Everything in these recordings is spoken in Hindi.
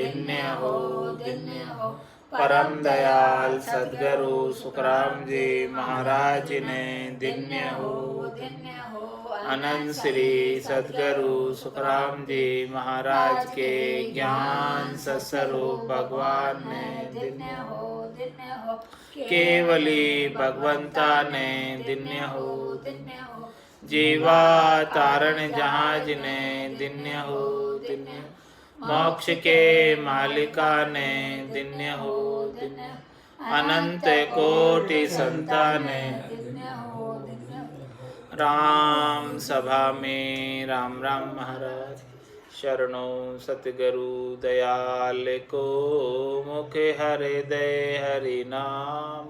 धन्य हो, धन्य हो। परम दयाल सद्गुरु सुखराम जी महाराज ने धन्य हो, धन्य हो। अनंत श्री सद्गुरु सुखराम जी महाराज के ज्ञान सत्स्वरूप भगवान ने धन्य हो, धन्य हो। केवली भगवंता ने धन्य हो, धन्य हो। जीवा तारण जहाज ने धन्य हो, धन्य हो। मोक्ष के मालिका ने धन्य हो, धन्य हो। अनंत कोटि संताने धन्य हो, धन्य हो। राम सभा में राम राम महाराज शरणों सतगुरु दयाल को मुख हृदय हरि नाम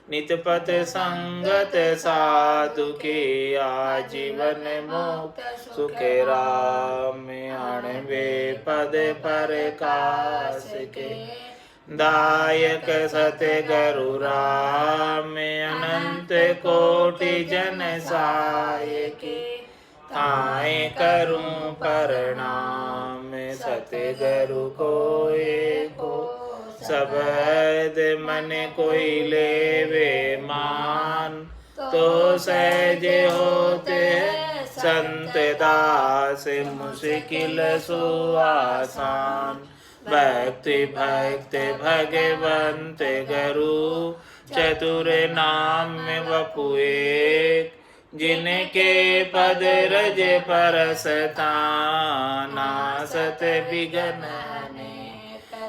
नितपत संगत साधु के आजीवन मुक्त सुख राम अणबे पद पर कास के दायक सतगुरु राम अनंत कोटि जन साय के थाए करूं प्रणाम सतगुरु को एको सबद मन कोई लेवे मान तो सहज होते संत दास मुश्किल सो आसान भक्ति भक्त भगवंत गुरु चतुर नाम वपु एक जिनके पद रज परसता नासत बिघन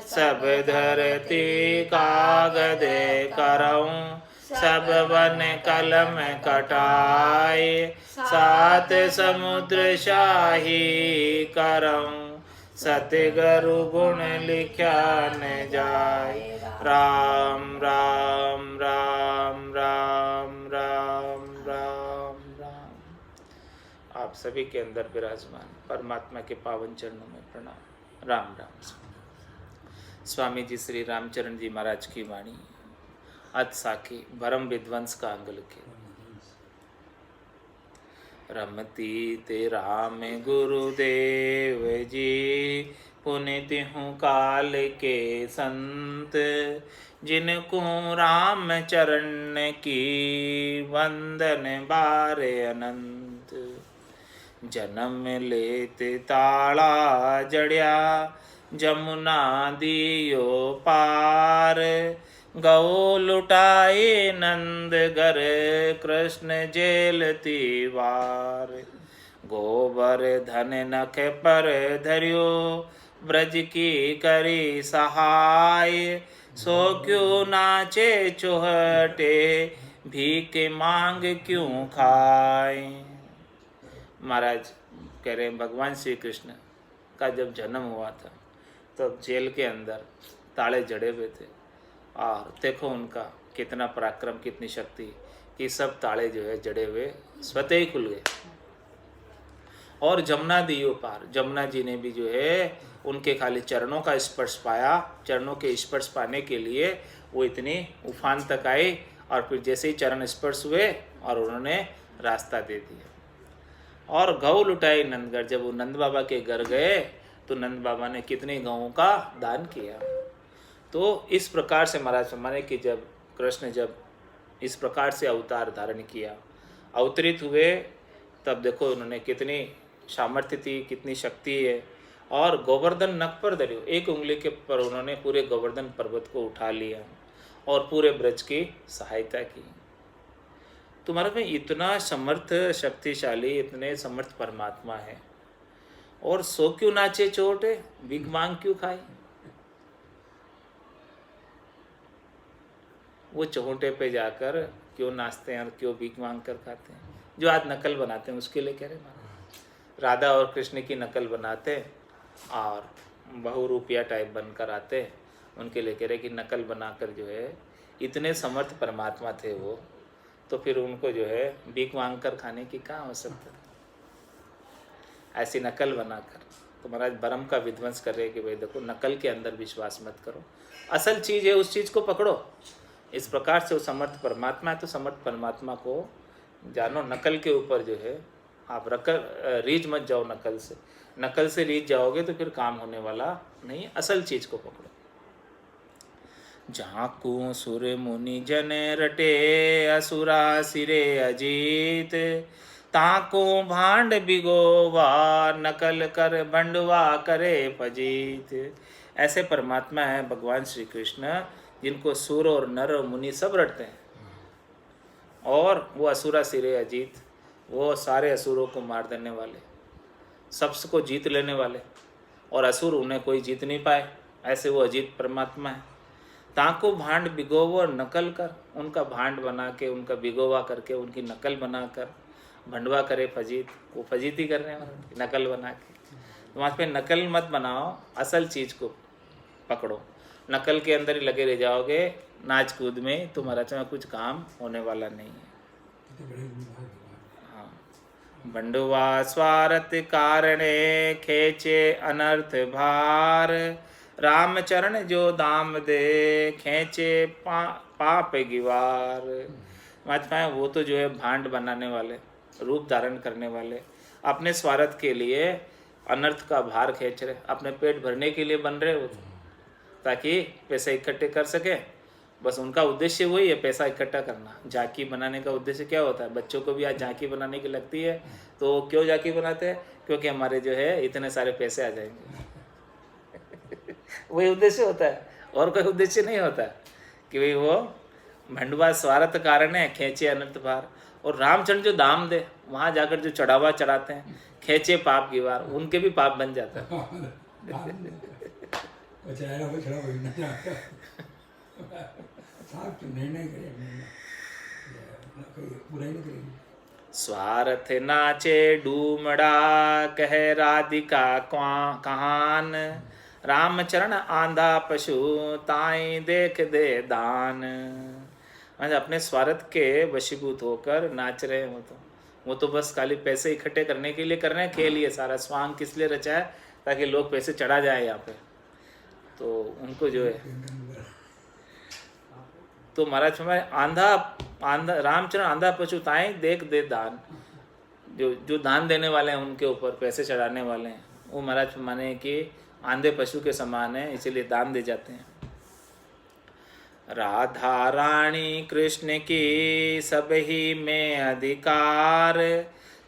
सब धरती कागद करऊं सब वन कलम कटाए सात समुद्र शाही करऊं सतगुरु गुण लिख्या न जाय राम राम राम राम राम राम राम। आप सभी के अंदर विराजमान परमात्मा के पावन चरणों में प्रणाम। राम राम। स्वामी जी श्री रामचरण जी महाराज की वाणी अत साखी भरम विध्वंस का अंग लिखे। रमती ते राम गुरुदेव जी पुनित हूँ काल के संत जिनको राम चरण की वंदन बारे अनंत जन्म लेते ताला जड़िया जमुना दियो पार गौ लुटाए नंद घर कृष्ण जेल तीवार गोबर धन नख पर धरियो ब्रज की करी सहाय सो क्यों नाचे चोहटे भीख मांग क्यों खाए। महाराज कह रहे हैं भगवान श्री कृष्ण का जब जन्म हुआ था तब जेल के अंदर ताले जड़े हुए थे और देखो उनका कितना पराक्रम कितनी शक्ति कि सब ताले जो है जड़े हुए स्वतः ही खुल गए। और जमुना दियो पार जमुना जी ने भी जो है उनके खाली चरणों का स्पर्श पाया चरणों के स्पर्श पाने के लिए वो इतनी उफान तक आए और फिर जैसे ही चरण स्पर्श हुए और उन्होंने रास्ता दे दिया। और गौ लुटाई नंदगढ़ जब वो नंद बाबा के घर गए तो नंद बाबा ने कितने गौों का दान किया। तो इस प्रकार से महाराज माने कि जब कृष्ण जब इस प्रकार से अवतार धारण किया अवतरित हुए तब देखो उन्होंने कितनी सामर्थ्य थी कितनी शक्ति है। और गोवर्धन नख पर धरियो एक उंगली के पर उन्होंने पूरे गोवर्धन पर्वत को उठा लिया और पूरे ब्रज की सहायता की। तुम्हारे में इतना समर्थ शक्तिशाली इतने समर्थ परमात्मा है और सो क्यों नाचे चोटे भीख मांग क्यों खाए। वो चौंटे पे जाकर क्यों नाचते हैं और क्यों भीख मांग कर खाते हैं। जो आज नकल बनाते हैं उसके लिए कह रहे महाराज राधा और कृष्ण की नकल बनाते और बहुरूपिया टाइप बनकर आते उनके लिए कह रहे कि नकल बनाकर जो है इतने समर्थ परमात्मा थे वो तो फिर उनको जो है भीख मांग कर खाने की कहाँ आवश्यकता। ऐसी नकल बनाकर तो महाराज भरम का विध्वंस कर रहे कि भाई देखो नकल के अंदर विश्वास मत करो असल चीज़ है उस चीज़ को पकड़ो। इस प्रकार से वो समर्थ परमात्मा है तो समर्थ परमात्मा को जानो। नकल के ऊपर जो है आप रकर रीझ मत जाओ नकल से। नकल से रीझ जाओगे तो फिर काम होने वाला नहीं, असल चीज को पकड़ो। झांकू सुर मुनि जन रटे असुरा सिरे अजीत, ताको भांड बिगोवा नकल कर भंडवा करे फजीत। ऐसे परमात्मा है भगवान श्री कृष्ण जिनको सुर और नर और मुनि सब रटते हैं, और वो असुरा सिरे अजीत, वो सारे असुरों को मार देने वाले, सबको जीत लेने वाले, और असुर उन्हें कोई जीत नहीं पाए, ऐसे वो अजीत परमात्मा है। ताको भांड भिगोवो नकल कर, उनका भांड बना के, उनका भिगोवा करके, उनकी नकल बना कर भंडवा करे फजीत, वो फजीती करने वाले नकल बना के। तो वहाँ पे नकल मत बनाओ, असल चीज़ को पकड़ो। नकल के अंदर ही लगे रह जाओगे नाच कूद में, तुम्हारा चाहे कुछ काम होने वाला नहीं है। हाँ, भंडवा स्वार्थ कारणे खेचे अनर्थ भार, रामचरण जो दाम दे खेचे पाप गिवार। महात्मा वो तो जो है भांड बनाने वाले, रूप धारण करने वाले, अपने स्वार्थ के लिए अनर्थ का भार खींच रहे, अपने पेट भरने के लिए बन रहे हो ताकि पैसे इकट्ठे कर सके। बस उनका उद्देश्य वही है, पैसा इकट्ठा करना। झांकी बनाने का उद्देश्य क्या होता है? बच्चों को भी आज झांकी बनाने की लगती है, तो क्यों झांकी बनाते हैं? क्योंकि हमारे जो है इतने सारे पैसे आ जाएंगे। वही उद्देश्य होता है, और कोई उद्देश्य नहीं होता कि भाई वो भंडवा स्वार्थ कारण है, खेचे अनर्थ भार। और रामचंद्र जो दाम दे, वहाँ जाकर जो चढ़ावा चढ़ाते हैं, खेचे पाप की वार, उनके भी पाप बन जाता है। स्वार्थ नाचे डूमड़ा कह राधिका कहान, रामचरण आंधा पशु ताई देख दे दान। मतलब अपने स्वार्थ के वशीभूत होकर नाच रहे हो, वो तो बस खाली पैसे इकट्ठे करने के लिए कर रहे हैं। खेल ये सारा स्वांग किस लिए रचा है? ताकि लोग पैसे चढ़ा जाए यहाँ पे, तो उनको जो है। तो महाराज आंधा रामचरण आंधा पशु ताई देख दे दान, जो दान देने वाले हैं उनके ऊपर पैसे चढ़ाने वाले हैं, वो महाराज माने कि आंधे पशु के समान है, इसीलिए दान दे जाते हैं। राधा रानी कृष्ण की सब ही में अधिकार,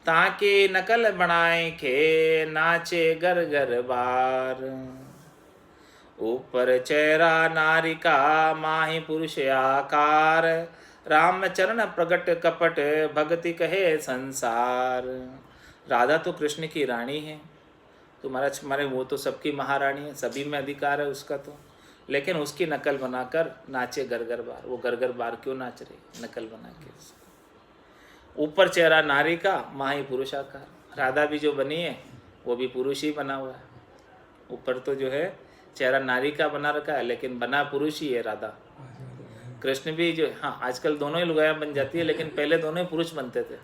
ताकि नकल बनाए खे नाचे गर गर बार। ऊपर चेहरा नारी का माही पुरुष आकार, रामचरण प्रगट कपट भक्ति कहे संसार। राधा तो कृष्ण की रानी है, तो महाराज हमारे वो तो सबकी महारानी है, सभी में अधिकार है उसका तो, लेकिन उसकी नकल बनाकर नाचे गरगर बार। वो गरगर बार क्यों नाच रही? नकल बना के। ऊपर चेहरा नारी का माही पुरुष आकार, राधा भी जो बनी है वो भी पुरुष ही बना हुआ है। ऊपर तो जो है चेहरा नारी का बना रखा है, लेकिन बना पुरुष ही है राधा। कृष्ण भी जो, हाँ आजकल दोनों ही लुगाया बन जाती है, लेकिन पहले दोनों ही पुरुष बनते थे।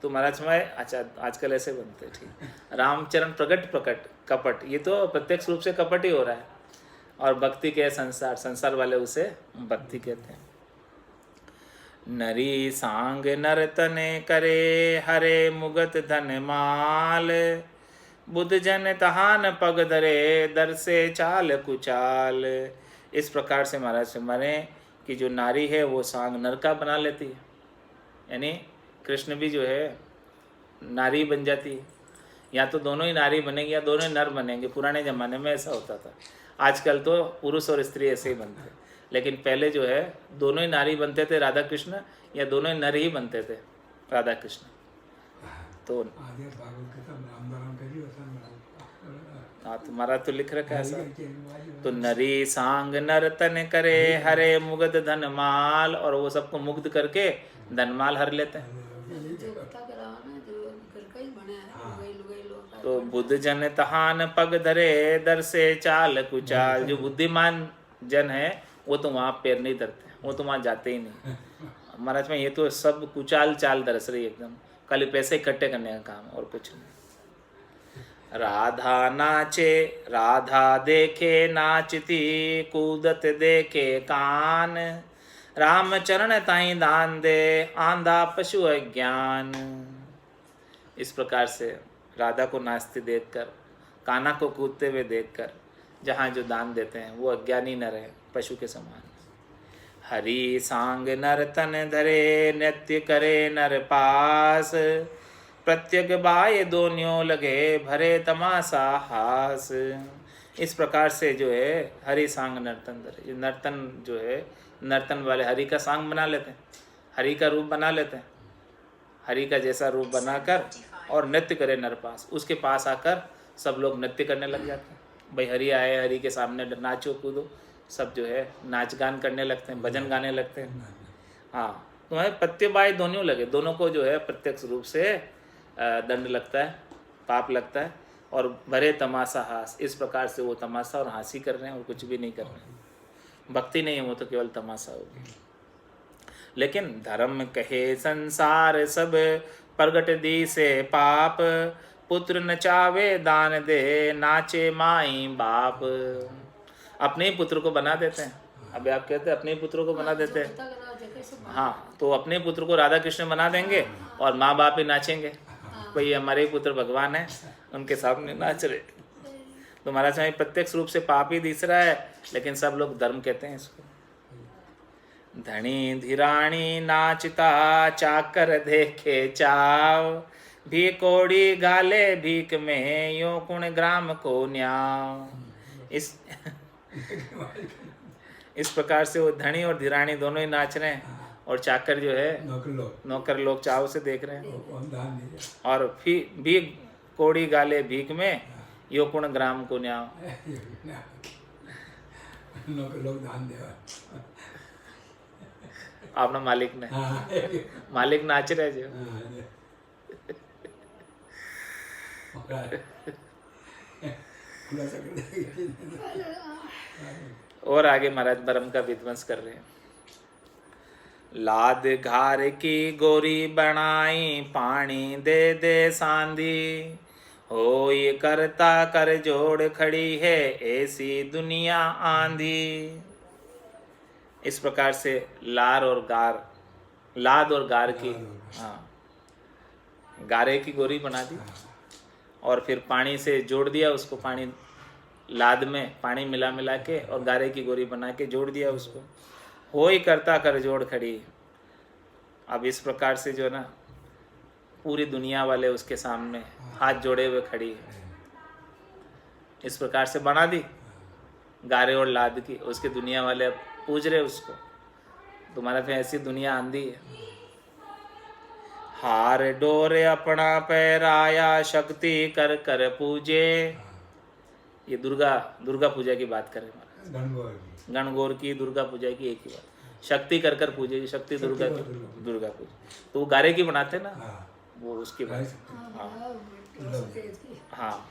तो महाराज में अच्छा आजकल ऐसे बनते। ठीक, रामचरण प्रकट कपट, ये तो प्रत्यक्ष रूप से कपट ही हो रहा है। और भक्ति के संसार वाले उसे भक्ति कहते हैं। नरी सांग नर्तन करे हरे मुगत धन माल, बुद्ध जन तहान पग धरे दर से चाल कुचाल। इस प्रकार से महाराज से माने कि जो नारी है वो सांग नर का बना लेती है, यानी कृष्ण भी जो है नारी बन जाती है। या तो दोनों ही नारी बनेंगे या दोनों ही नर बनेंगे। पुराने ज़माने में ऐसा होता था। आजकल तो पुरुष और स्त्री ऐसे ही बनते, लेकिन पहले जो है दोनों ही नारी बनते थे राधा कृष्ण, या दोनों ही नर ही बनते थे राधा कृष्ण। तो हाँ, तुम्हारा तो लिख रखा है ऐसा। तो नरी सांग नर्तन करे हरे मुग्ध धनमाल, और वो सबको मुग्ध करके धनमाल हर लेते हैं। तो बुद्ध जन तहान पग धरे दर से चाल कुचाल। जो बुद्धिमान जन है वो तो वहाँ पैर नहीं धरते, वो तो वहाँ जाते ही नहीं। महाराज में ये तो सब कुचाल चाल दरस रही एकदम, खाली पैसे इकट्ठे करने का काम और कुछ नहीं। राधा नाचे राधा देखे नाचती, कूदत देखे कान, रामचरण ताई दान दे आंधा पशु अज्ञान। इस प्रकार से राधा को नाचते देखकर, कान्हा को कूदते हुए देखकर जहाँ जो दान देते हैं वो अज्ञानी न रहे, पशु के समान। हरि सांग नर तन धरे, नृत्य करे नर पास, प्रत्यग बाय दोनियों लगे, भरे तमाशा हास। इस प्रकार से जो है हरि सांग नर्तन धरे, ये नर्तन जो है, नर्तन वाले हरि का सांग बना लेते हैं, हरि का रूप बना लेते हैं, हरि का जैसा रूप बनाकर और नृत्य करे नर पास, उसके पास आकर सब लोग नृत्य करने लग जाते हैं। भाई हरि आए, हरि के सामने नाचो कूदो, सब जो है नाच गान करने लगते हैं, भजन गाने लगते हैं। हाँ, तुम्हारे पत्ते बाय दोनों लगे, दोनों को जो है प्रत्यक्ष रूप से दंड लगता है, पाप लगता है, और भरे तमाशा हास। इस प्रकार से वो तमाशा और हंसी कर रहे हैं और कुछ भी नहीं कर रहे हैं। भक्ति नहीं है वो, तो केवल तमाशा होगी। लेकिन धर्म कहे संसार सब, प्रगट दी से पाप, पुत्र नचावे दान दे, नाचे माई बाप। अपने ही पुत्र को बना देते हैं। अभी आप कहते हैं अपने ही पुत्र को बना देते हैं, हाँ, तो अपने पुत्र को राधा कृष्ण बना देंगे और माँ बाप ही नाचेंगे, भाई हमारे ही पुत्र भगवान है, उनके सामने नाच रहे। तो महाराज स्वामी प्रत्यक्ष रूप से पाप ही दिख रहा है, लेकिन सब लोग धर्म कहते हैं इसको। धनी धीराणी नाचता, चाकर देखे चाव, भी कोड़ी गाले भीख में, यो कुण ग्राम को न्याव। इस प्रकार से वो धनी और धीरानी दोनों ही नाच रहे हैं, और चाकर जो है नौकर लोग चाव से देख रहे हैं। और फिर भी कोड़ी गाले भीख में, यो कुण ग्राम को न्याव। लोग दान देवा अपना मालिक ने, मालिक नाच रहे जो। और आगे महाराज भरम का विध्वंस कर रहे हैं। लाद घार की गोरी बनाई, पानी दे दे सांधी, हो ये करता कर जोड़ खड़ी है, ऐसी दुनिया आंधी। इस प्रकार से लाद और गार की, हाँ, गारे की गोरी बना दी और फिर पानी से जोड़ दिया उसको, पानी लाद में पानी मिला मिला के और गारे की गोरी बना के जोड़ दिया उसको। हो ही करता कर जोड़ खड़ी। अब इस प्रकार से जो ना पूरी दुनिया वाले उसके सामने हाथ जोड़े हुए खड़ी है। इस प्रकार से बना दी गारे और लाद की, उसके दुनिया वाले अब पूज रहे उसको, तुम्हारे पे ऐसी दुनिया आंधी है। हार डोरे अपना पैराया, शक्ति कर कर पूजे। ये दुर्गा पूजा की बात करें, गणगौर की दुर्गा पूजा की एक ही बात, शक्ति कर कर पूजे, शक्ति दुर्गा की दुर्गा पूजा। तो वो गारे की बनाते ना, वो उसकी बात। हाँ,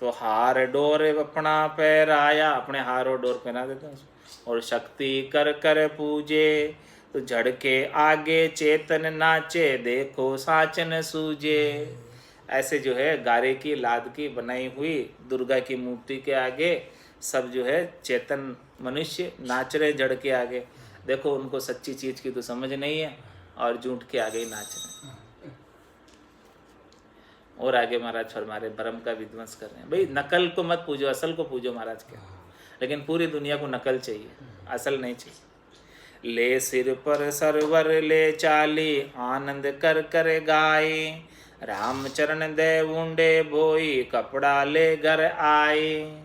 तो हार डोर अपना पैराया, अपने हार और डोर पहना देते हैं और शक्ति कर कर पूजे। तो झड़के आगे चेतन नाचे, देखो साचन सूझे। ऐसे जो है गारे की लाद की बनाई हुई दुर्गा की मूर्ति के आगे सब जो है चेतन मनुष्य नाच रहे, जड़ के आगे। देखो उनको सच्ची चीज की तो समझ नहीं है और झूठ के आगे ही नाच रहे हैं। और आगे महाराज फरमारे भरम का विध्वंस कर रहे हैं। भाई नकल को मत पूजो, असल को पूजो महाराज के। लेकिन पूरी दुनिया को नकल चाहिए, असल नहीं चाहिए। ले सिर पर सरवर ले चाली, आनंद कर कर गाए, राम चरण दे ऊंडे बोई, कपड़ा ले घर आए।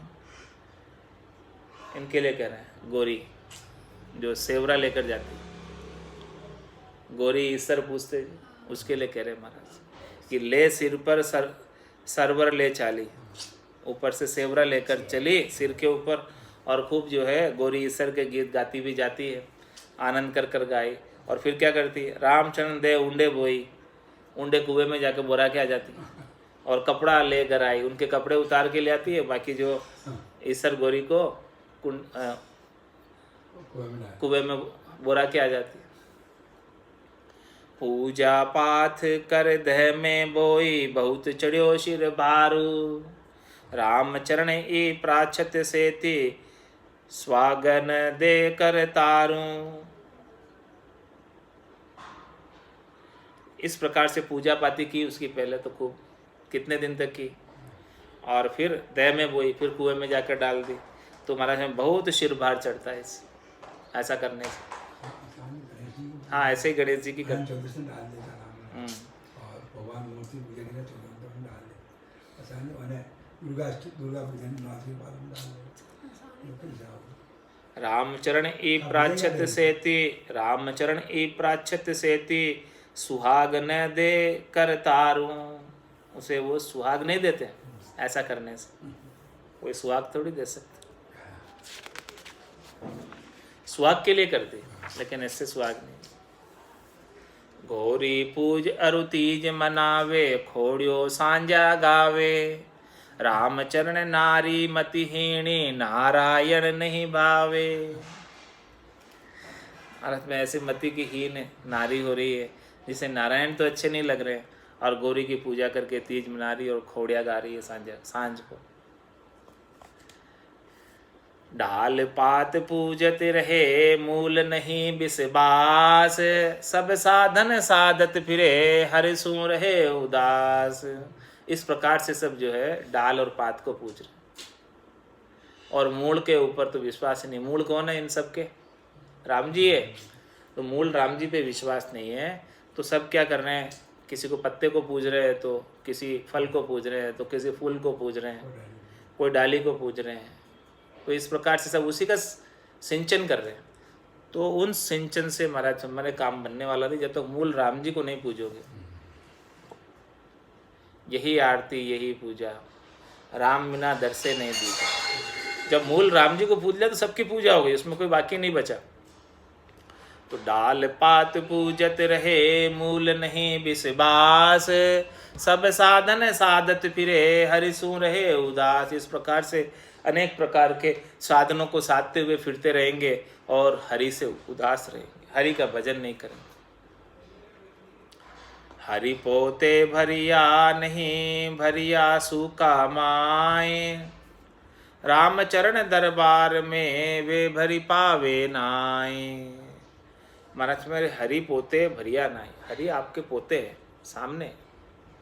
इनके लिए कह रहे हैं, गोरी जो सेवरा लेकर जाती, गोरी ईश्वर पूछते, उसके लिए कह रहे हैं महाराज कि ले सिर पर सरवर ले चाली, ऊपर से सेवरा लेकर चली सिर के ऊपर, और खूब जो है गोरी ईश्वर के गीत गाती भी जाती है, आनंद कर कर गाई। और फिर क्या करती है, रामचंद्र दे ऊंडे बोई, ऊंडे कुएं में जाकर बोरा के आ जाती है, और कपड़ा ले कर आई, उनके कपड़े उतार के ले आती है, बाकी जो ईश्वर गोरी को कुएं में बोरा के आ जाती है। पूजा पाठ कर दह में बोई, बहुत चढ़ियो शिर भारू, राम चरण ई प्राछत से थी, स्वागन दे कर तारू। इस प्रकार से पूजा पाती की उसकी पहले तो खूब कितने दिन तक की, और फिर दह में बोई, फिर कुएं में जाकर डाल दी। तो महाराज में बहुत शिर भार चढ़ता है इस ऐसा करने से। हाँ, ऐसे ही गणेश जी की कर। 24 में डाल देता राम और भगवान मूर्ति पूजन का 14 में डाल दे। ऐसा नहीं उन्हें दुर्गा पूजन नवरात्रि के बाद में डाल दे। रामचरण ई प्राच्छत सेति, रामचरण ई प्राच्छत सेति, सुहाग न दे कर तारू। उसे वो सुहाग नहीं देते ऐसा करने से। कोई सुहाग थोड़ी दे सकते, सुहाग के लिए करते, लेकिन ऐसे सुहाग नहीं। घोरी पूज अरु तीज मनावे, खोड़ियो सांझा गावे, रामचरण नारी मतिहीणी, नारायण नहीं भावे। भारत में ऐसी मति की हीन नारी हो रही है जिसे नारायण तो अच्छे नहीं लग रहे, और गौरी की पूजा करके तीज मना रही और खोड़िया गा रही है सांझ को। डाल पात पूजत रहे, मूल नहीं बिसबास, सब साधन साधत फिरे, हरि सु रहे उदास। इस प्रकार से सब जो है डाल और पात को पूज रहे, और मूल के ऊपर तो विश्वास नहीं। मूल कौन है इन सब के? राम जी है। तो मूल राम जी पे विश्वास नहीं है, तो सब क्या कर रहे हैं? किसी को पत्ते को पूज रहे हैं, तो किसी फल को पूज रहे हैं, तो किसी फूल को पूज रहे हैं, कोई डाली को पूज रहे हैं। तो इस प्रकार से सब उसी का सिंचन कर रहे हैं। तो उन सिंचन से महाराज हमारे काम बनने वाला नहीं जब तक मूल राम जी को नहीं पूजोगे। यही आरती, यही पूजा, राम बिना दर से नहीं दीजा। जब मूल राम जी को पूज लिया तो सबकी पूजा हो गई, उसमें कोई बाकी नहीं बचा। तो डाल पात पूजत रहे, मूल नहीं विश्वास, सब साधन साधत फिरे, हरि सु रहे उदास। इस प्रकार से अनेक प्रकार के साधनों को साधते हुए फिरते रहेंगे और हरि से उदास रहेंगे, हरि का भजन नहीं करेंगे। हरि पोते भरिया नहीं, भरिया सूका माए, रामचरण दरबार में वे भरी पावे नाए। महाराज मेरे हरि पोते भरिया नाई, हरि आपके पोते हैं सामने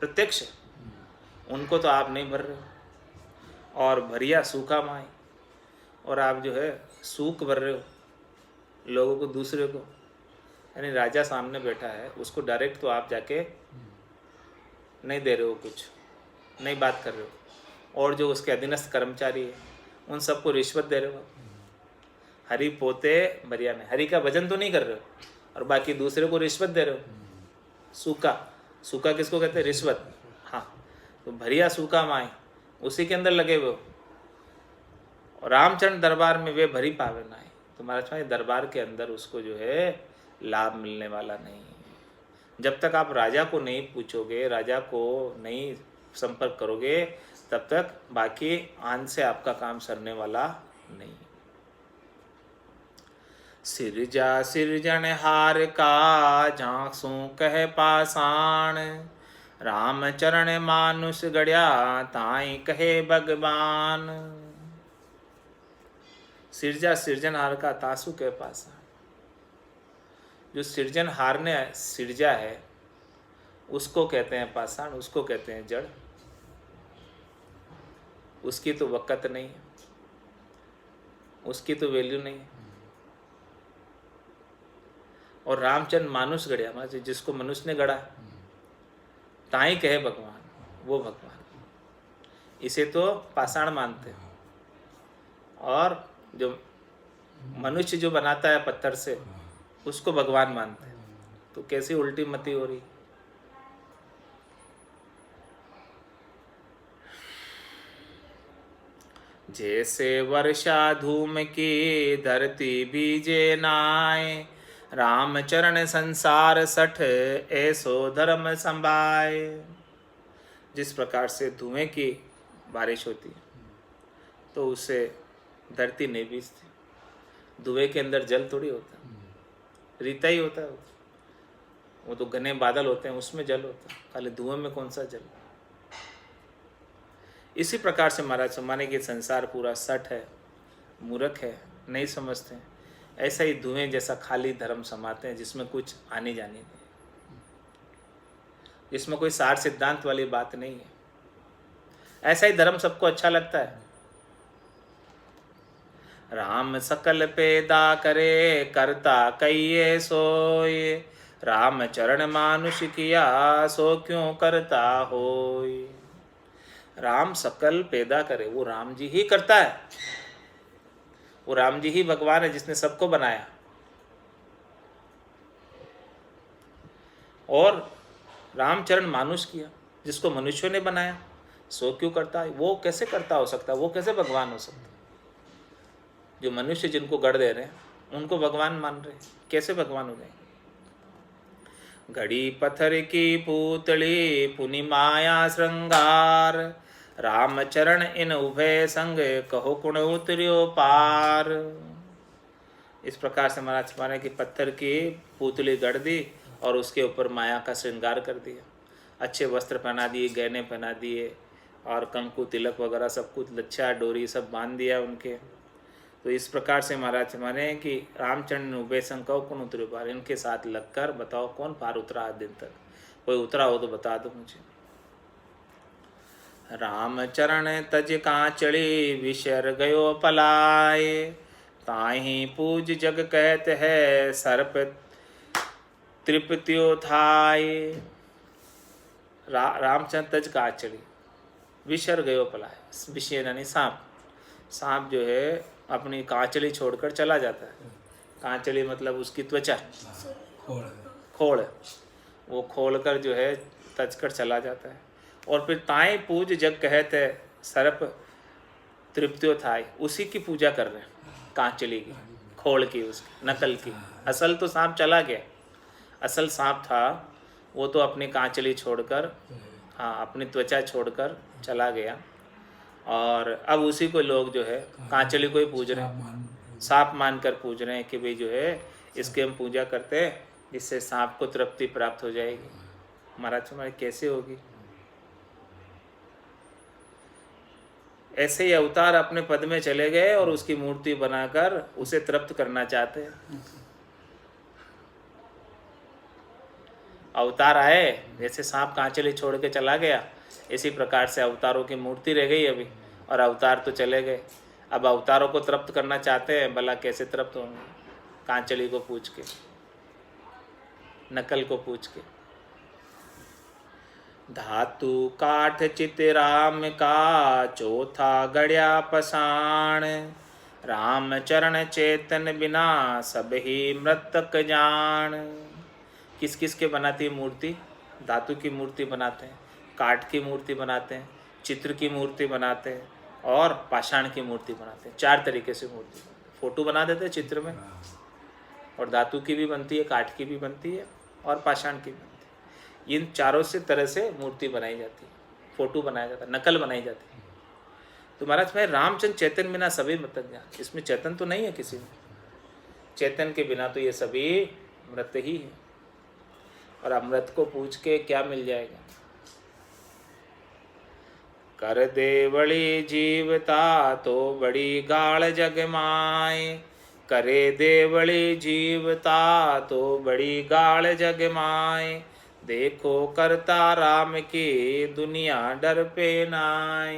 प्रत्यक्ष, उनको तो आप नहीं भर रहे हो। और भरिया सूखा माई, और आप जो है सूख भर रहे हो लोगों को, दूसरे को। यानी राजा सामने बैठा है, उसको डायरेक्ट तो आप जाके नहीं दे रहे हो, कुछ नहीं बात कर रहे हो, और जो उसके अधीनस्थ कर्मचारी है उन सबको रिश्वत दे रहे हो। हरि पोते भरिया में, हरि का भजन तो नहीं कर रहे हो और बाकी दूसरे को रिश्वत दे रहे हो। सूखा, सूखा किसको कहते हैं? रिश्वत। हाँ, तो भरिया सूखा माई उसी के अंदर लगे हुए हो। और रामचरण दरबार में वे भरी पावे नाई, तो महाराज दरबार के अंदर उसको जो है लाभ मिलने वाला नहीं है। जब तक आप राजा को नहीं पूछोगे, राजा को नहीं संपर्क करोगे, तब तक बाकी आन से आपका काम सरने वाला नहीं। सिरजा सिरजनहार का, झांसू कह पाषाण, रामचरण मानुष गढ़या, ताई कहे भगवान। सिरजा सिरजनहार का, तासु कह पाषाण। जो सिरजनहार ने सिरजा है उसको कहते हैं पाषाण, उसको कहते हैं जड़। उसकी तो वक़्त नहीं है, उसकी तो वैल्यू नहीं है। और रामचंद्र मानुष गढ़या, मतलब जिसको मनुष्य ने गढ़ा, ताई कहे भगवान, वो भगवान। इसे तो पाषाण मानते हैं। और जो मनुष्य जो बनाता है पत्थर से, उसको भगवान मानते हैं। तो कैसी उल्टी मति हो रही। जैसे वर्षा धूम की, धरती बीजे नाय, रामचरण संसार सठ, ऐसो धर्म संभाए। जिस प्रकार से धुएं की बारिश होती है तो उससे धरती नहीं बीजती। धुएं के अंदर जल थोड़ी होता है, रीता ही होता है। वो तो घने बादल होते हैं, उसमें जल होता है, खाली धुएं में कौन सा जल। इसी प्रकार से महाराज समाने के संसार पूरा सठ है, मूर्ख है, नहीं समझते हैं। ऐसा ही धुएं जैसा खाली धर्म समाते हैं जिसमें कुछ आनी जानी नहीं, जिसमें कोई सार सिद्धांत वाली बात नहीं है। ऐसा ही धर्म सबको अच्छा लगता है। राम सकल पैदा करे करता कहिए सोय, राम चरण मानुष किया सो क्यों करता होय। राम सकल पैदा करे, वो राम जी ही करता है, वो राम जी ही भगवान है जिसने सबको बनाया। और रामचरण मानुष किया, जिसको मनुष्यों ने बनाया, सो क्यों करता है। वो कैसे करता हो सकता है, वो कैसे भगवान हो सकता है। जो मनुष्य जिनको गढ़ दे रहे हैं उनको भगवान मान रहे हैं, कैसे भगवान हो गए। घड़ी पत्थर की पुतली पुनि माया श्रृंगार, रामचरण इन उभय संग कहो कुण उतरियो पार। इस प्रकार से महाराज माने कि पत्थर की पुतली गढ़ दी और उसके ऊपर माया का श्रृंगार कर दिया, अच्छे वस्त्र पहना दिए, गहने पहना दिए और कंकु तिलक वगैरह सब कुछ, लच्छा डोरी सब बांध दिया उनके। तो इस प्रकार से महाराज माने कि रामचंद्र ने उभय संग कहो कौन उतरे पार, इनके साथ लगकर बताओ कौन पार उतरा आज दिन तक। कोई उतरा हो तो बता दो मुझे। रामचरण तज कांचड़ी विशर गयो पलाए, ताही पूज जग कहत है सर्प तृप्त्यो थाय। रामचंद्र तज कांचड़ी विशर गयो पलाए, विषय यानी सांप। सांप जो है अपनी कांचली छोड़कर चला जाता है। कांचली मतलब उसकी त्वचा, खोल, वो खोल कर जो है तजकर चला जाता है। और फिर ताई पूज जग कहते है सर्प तृप्त्यो थाई, उसी की पूजा कर रहे हैं, कांचली की, खोल की, उसकी नकल की। असल तो सांप चला गया, असल सांप था वो तो अपनी कांचली छोड़कर, हाँ अपनी त्वचा छोड़कर चला गया। और अब उसी को लोग जो है कांचली को ही पूज रहे हैं, सांप मानकर पूज रहे हैं कि भाई जो है इसकी हम पूजा करते हैं जिससे सांप को तृप्ति प्राप्त हो जाएगी। महाराज हमारे कैसे होगी। ऐसे ही अवतार अपने पद में चले गए और उसकी मूर्ति बनाकर उसे तृप्त करना चाहते हैं। अवतार आए, जैसे सांप कांचली छोड़ के चला गया, इसी प्रकार से अवतारों की मूर्ति रह गई अभी, और अवतार तो चले गए। अब अवतारों को तृप्त करना चाहते हैं, भला कैसे तृप्त होंगे। कांचली को पूछ के, नकल को पूछ के। धातु काठ चित राम का चौथा गढ़या पसाण, राम चरण चेतन बिना सब ही मृतक जान। किस किस के बनाती है मूर्ति। धातु की मूर्ति बनाते हैं, काठ की मूर्ति बनाते हैं, चित्र की मूर्ति बनाते हैं और पाषाण की मूर्ति बनाते हैं। 4 तरीके से मूर्ति, फोटो बना देते हैं चित्र में, और धातु की भी बनती है, काठ की भी बनती है और पाषाण की भी बनती है। इन चारों से तरह से मूर्ति बनाई जाती है, फोटो बनाया जाता है, नकल बनाई जाती है। तो महाराज भाई रामचंद्र चेतन बिना सभी मृतक जान, इसमें चेतन तो नहीं है किसी में, चेतन के बिना तो ये सभी मृत ही है। और अमृत को पूछ के क्या मिल जाएगा। कर दे बड़ी जीवता तो बड़ी गाड़ जग माए, करे दे बड़ी जीवता तो बड़ी गाड़ जग माए, देखो करता राम की दुनिया डर पे नाए।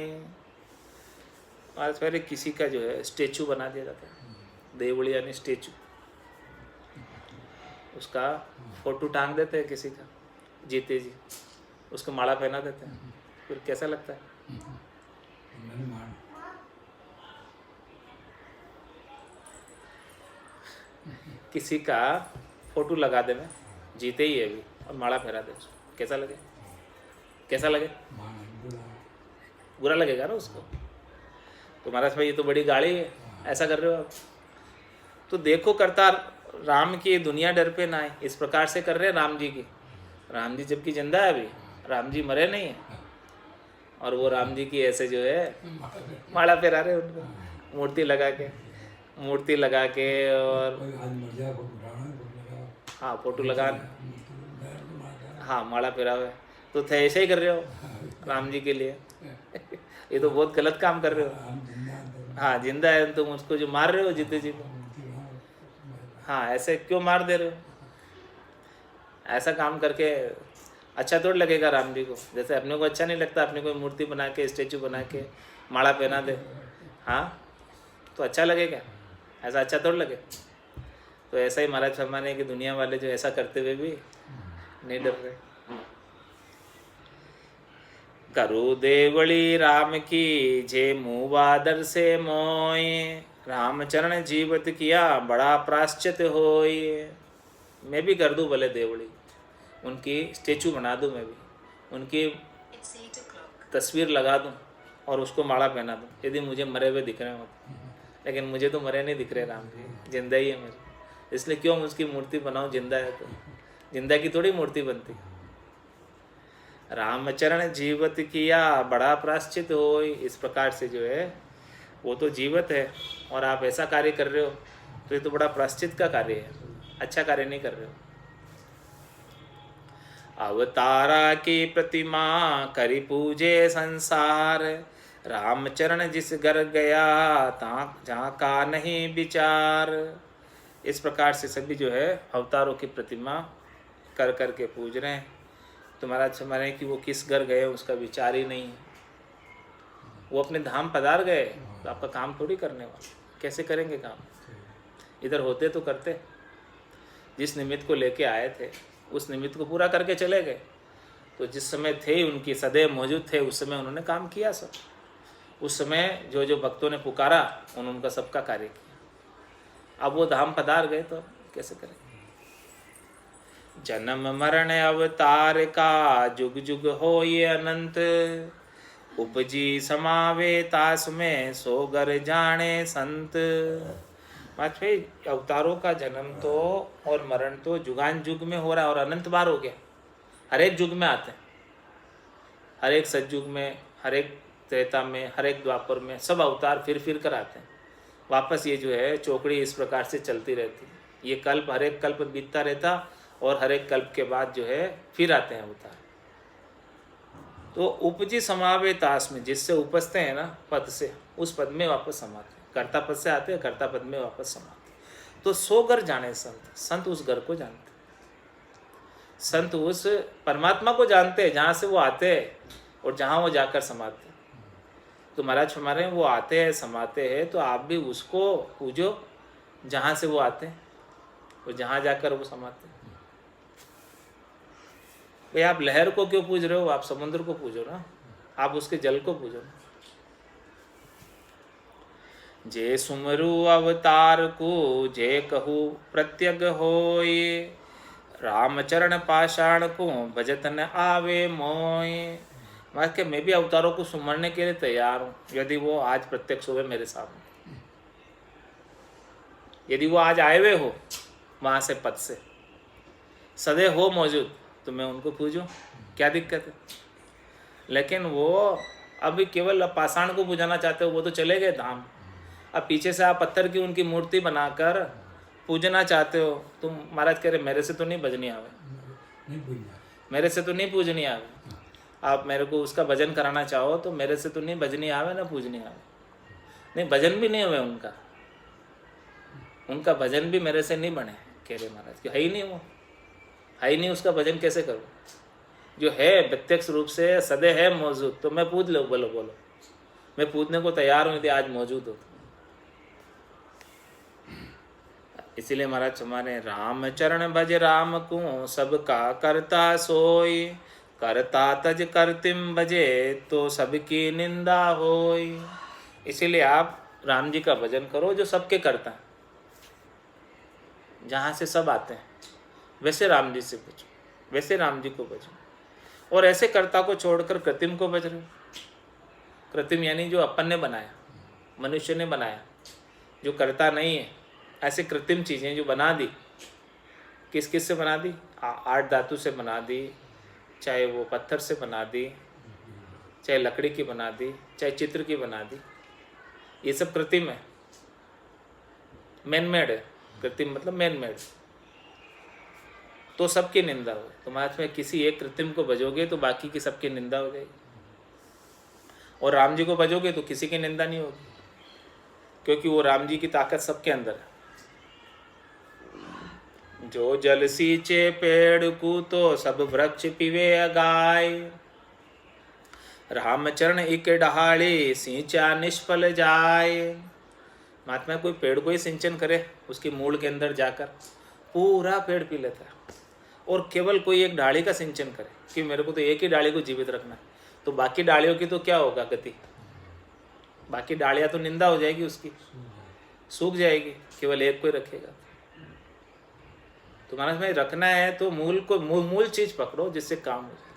आज पहले किसी का जो है स्टेचू बना दिया जाता है, देवड़ी यानी स्टेचू, उसका फोटो टांग देते हैं किसी का, जीते जी उसको माला पहना देते हैं, फिर कैसा लगता है। किसी का फोटो लगा दे में, जीते ही है अभी, और माला पहना दे उसको, कैसा लगे, कैसा लगे, बुरा लगेगा ना उसको। तो महाराज भाई ये तो बड़ी गाड़ी है, ऐसा कर रहे हो आप। तो देखो करता राम की दुनिया डर पे ना है, इस प्रकार से कर रहे हैं राम जी की। राम जी जबकि जिंदा है अभी, राम जी मरे नहीं है, और वो राम जी की ऐसे जो है माला पहरा रहे उनको, मूर्ति लगा के, मूर्ति लगा के, और हाँ फोटो लगा, हाँ माला पहरा हुआ। तो थे ऐसे ही कर रहे हो राम जी के लिए। ये तो बहुत गलत काम कर रहे हो। हाँ जिंदा है तुम उसको जो मार रहे हो जीते जी को, हाँ ऐसे क्यों मार दे रहे हो। ऐसा काम करके अच्छा थोड़ा लगेगा राम जी को। जैसे अपने को अच्छा नहीं लगता अपने कोई मूर्ति बना के स्टेचू बना के माला पहना दे, हाँ तो अच्छा लगेगा? ऐसा अच्छा थोड़ा लगे। तो ऐसा ही महाराज फरमाने कि दुनिया वाले जो ऐसा करते हुए भी नहीं डर रहे। करु देवड़ी राम की जे मुँह से मोय, रामचरण जीवत किया बड़ा प्राश्चित होय। मैं भी कर दूं भले देवड़ी, उनकी स्टेचू बना दूं, मैं भी उनकी तस्वीर लगा दूं और उसको माला पहना दूं, यदि मुझे मरे हुए दिख रहे हो। लेकिन मुझे तो मरे नहीं दिख रहे राम जी, जिंदा ही है मेरे, इसलिए क्यों उसकी मूर्ति बनाऊं? जिंदा है तो जिंदा की थोड़ी मूर्ति बनती। रामचरण जीवत किया बड़ा प्राश्चित हो, इस प्रकार से जो है वो तो जीवत है और आप ऐसा कार्य कर रहे हो तो ये तो बड़ा प्राश्चित का कार्य है, अच्छा कार्य नहीं कर रहे हो। अवतारा की प्रतिमा करी पूजे संसार, रामचरण जिस घर गया जहाँ का नहीं विचार। इस प्रकार से सभी जो है अवतारों की प्रतिमा कर कर के पूज रहे हैं। तो महाराज समझ कि वो किस घर गए उसका विचार ही नहीं है। वो अपने धाम पधार गए तो आपका काम थोड़ी करने वाला, कैसे करेंगे काम? इधर होते तो करते, जिस निमित्त को लेके आए थे उस निमित्त को पूरा करके चले गए। तो जिस समय थे उनकी सदैव मौजूद थे, उस समय उन्होंने काम किया सब। उस समय जो जो भक्तों ने पुकारा उन्होंने उनका सबका कार्य किया। अब वो धाम पधार गए तो कैसे करेंगे? जन्म मरण अवतार का जुग जुग हो ये अनंत, उपजी समावे तास में सोगर जाने संत। भाई अवतारों का जन्म तो और मरण तो जुगान जुग में हो रहा है और अनंत बार हो गया। हर एक युग में आते हैं, हर एक सतयुग में, हर एक त्रेता में, हर एक द्वापर में, सब अवतार फिर कर आते हैं वापस। ये जो है चौकड़ी इस प्रकार से चलती रहती है। ये कल्प, हर एक कल्प बीतता रहता और हर एक कल्प के बाद जो है फिर आते हैं अवतार। तो उपजी समावे तास में, जिससे उपजते हैं ना पद से, उस पद में वापस समाते हैं। कर्ता पद से आते हैं, कर्ता पद में वापस समाते हैं। तो सो घर जाने संत, संत उस घर को जानते हैं, संत उस परमात्मा को जानते हैं जहाँ से वो आते हैं और जहाँ वो जाकर समाते हैं। तो महाराज हमारे वो आते हैं समाते हैं, तो आप भी उसको पूजो जहाँ से वो आते हैं और जहाँ जाकर वो समाते हैं। भाई आप लहर को क्यों पूज रहे हो? आप समुद्र को पूजो ना, आप उसके जल को पूजो ना। जे सुमरु अवतार को जे कहू प्रत्यग होय, रामचरण पाषाण को भजत न आवे मोय। मैं भी अवतारों को सुमरने के लिए तैयार हूँ यदि वो आज प्रत्यक्ष हुए मेरे सामने, यदि वो आज आए हुए हो वहाँ से पद से सदैव हो मौजूद, तो मैं उनको पूजूं, क्या दिक्कत है? लेकिन वो अभी केवल पाषाण को बुझाना चाहते हो, वो तो चले गए धाम। अब पीछे से आप पत्थर की उनकी मूर्ति बनाकर पूजना चाहते हो। तुम महाराज कह रहे मेरे से तो नहीं भजनी आवे, मेरे से तो नहीं पूजनी आवे। आप मेरे को उसका भजन कराना चाहो तो मेरे से तो नहीं भजनी आवे ना पूजनी आवे। नहीं, भजन भी नहीं हुए उनका, उनका भजन भी मेरे से नहीं बने। कह रहे महाराज कि है ही नहीं, वो है ही नहीं, उसका भजन कैसे करूँ? जो है प्रत्यक्ष रूप से सदैव है मौजूद, तो मैं पूज लो, बोलो बोलो, मैं पूजने को तैयार हूँ यदि आज मौजूद हो। इसीलिए महाराज हमारे राम चरण भज राम को सबका करता सोई, करता तज करतिम भजे तो सबकी निंदा होई। इसीलिए आप राम जी का भजन करो जो सबके करता है, जहाँ से सब आते हैं वैसे राम जी से पूछो, वैसे राम जी को भजो। और ऐसे कर्ता को छोड़कर कृत्रिम को भज रहे हो। कृत्रिम यानी जो अपन ने बनाया, मनुष्य ने बनाया, जो कर्ता नहीं है, ऐसे कृत्रिम चीज़ें जो बना दी। किस किस से बना दी? 8 धातु से बना दी, चाहे वो पत्थर से बना दी, चाहे लकड़ी की बना दी, चाहे चित्र की बना दी, ये सब कृत्रिम है, मैन मेड है। कृत्रिम मतलब मैन मेड, तो सबकी निंदा हो। तो महाराज में किसी एक कृत्रिम को भजोगे तो बाकी की सबकी निंदा हो जाएगी, और राम जी को भजोगे तो किसी की निंदा नहीं होगी, क्योंकि वो राम जी की ताकत सबके अंदर है। जो जल सींचे पेड़ को तो सब वृक्ष पीवे गाय। रामचरण एक डहाड़े सींचा निष्फल जाए। महात्मा कोई पेड़ को ही सिंचन करे, उसकी मूल के अंदर जाकर पूरा पेड़ पी लेता है। और केवल कोई एक डाली का सिंचन करे कि मेरे को तो एक ही डाली को जीवित रखना है, तो बाकी डालियों की तो क्या होगा गति? बाकी डालियां तो निंदा हो जाएगी, उसकी सूख जाएगी, केवल एक को ही रखेगा। तो महाराज में रखना है तो मूल चीज पकड़ो जिससे काम हो जाए।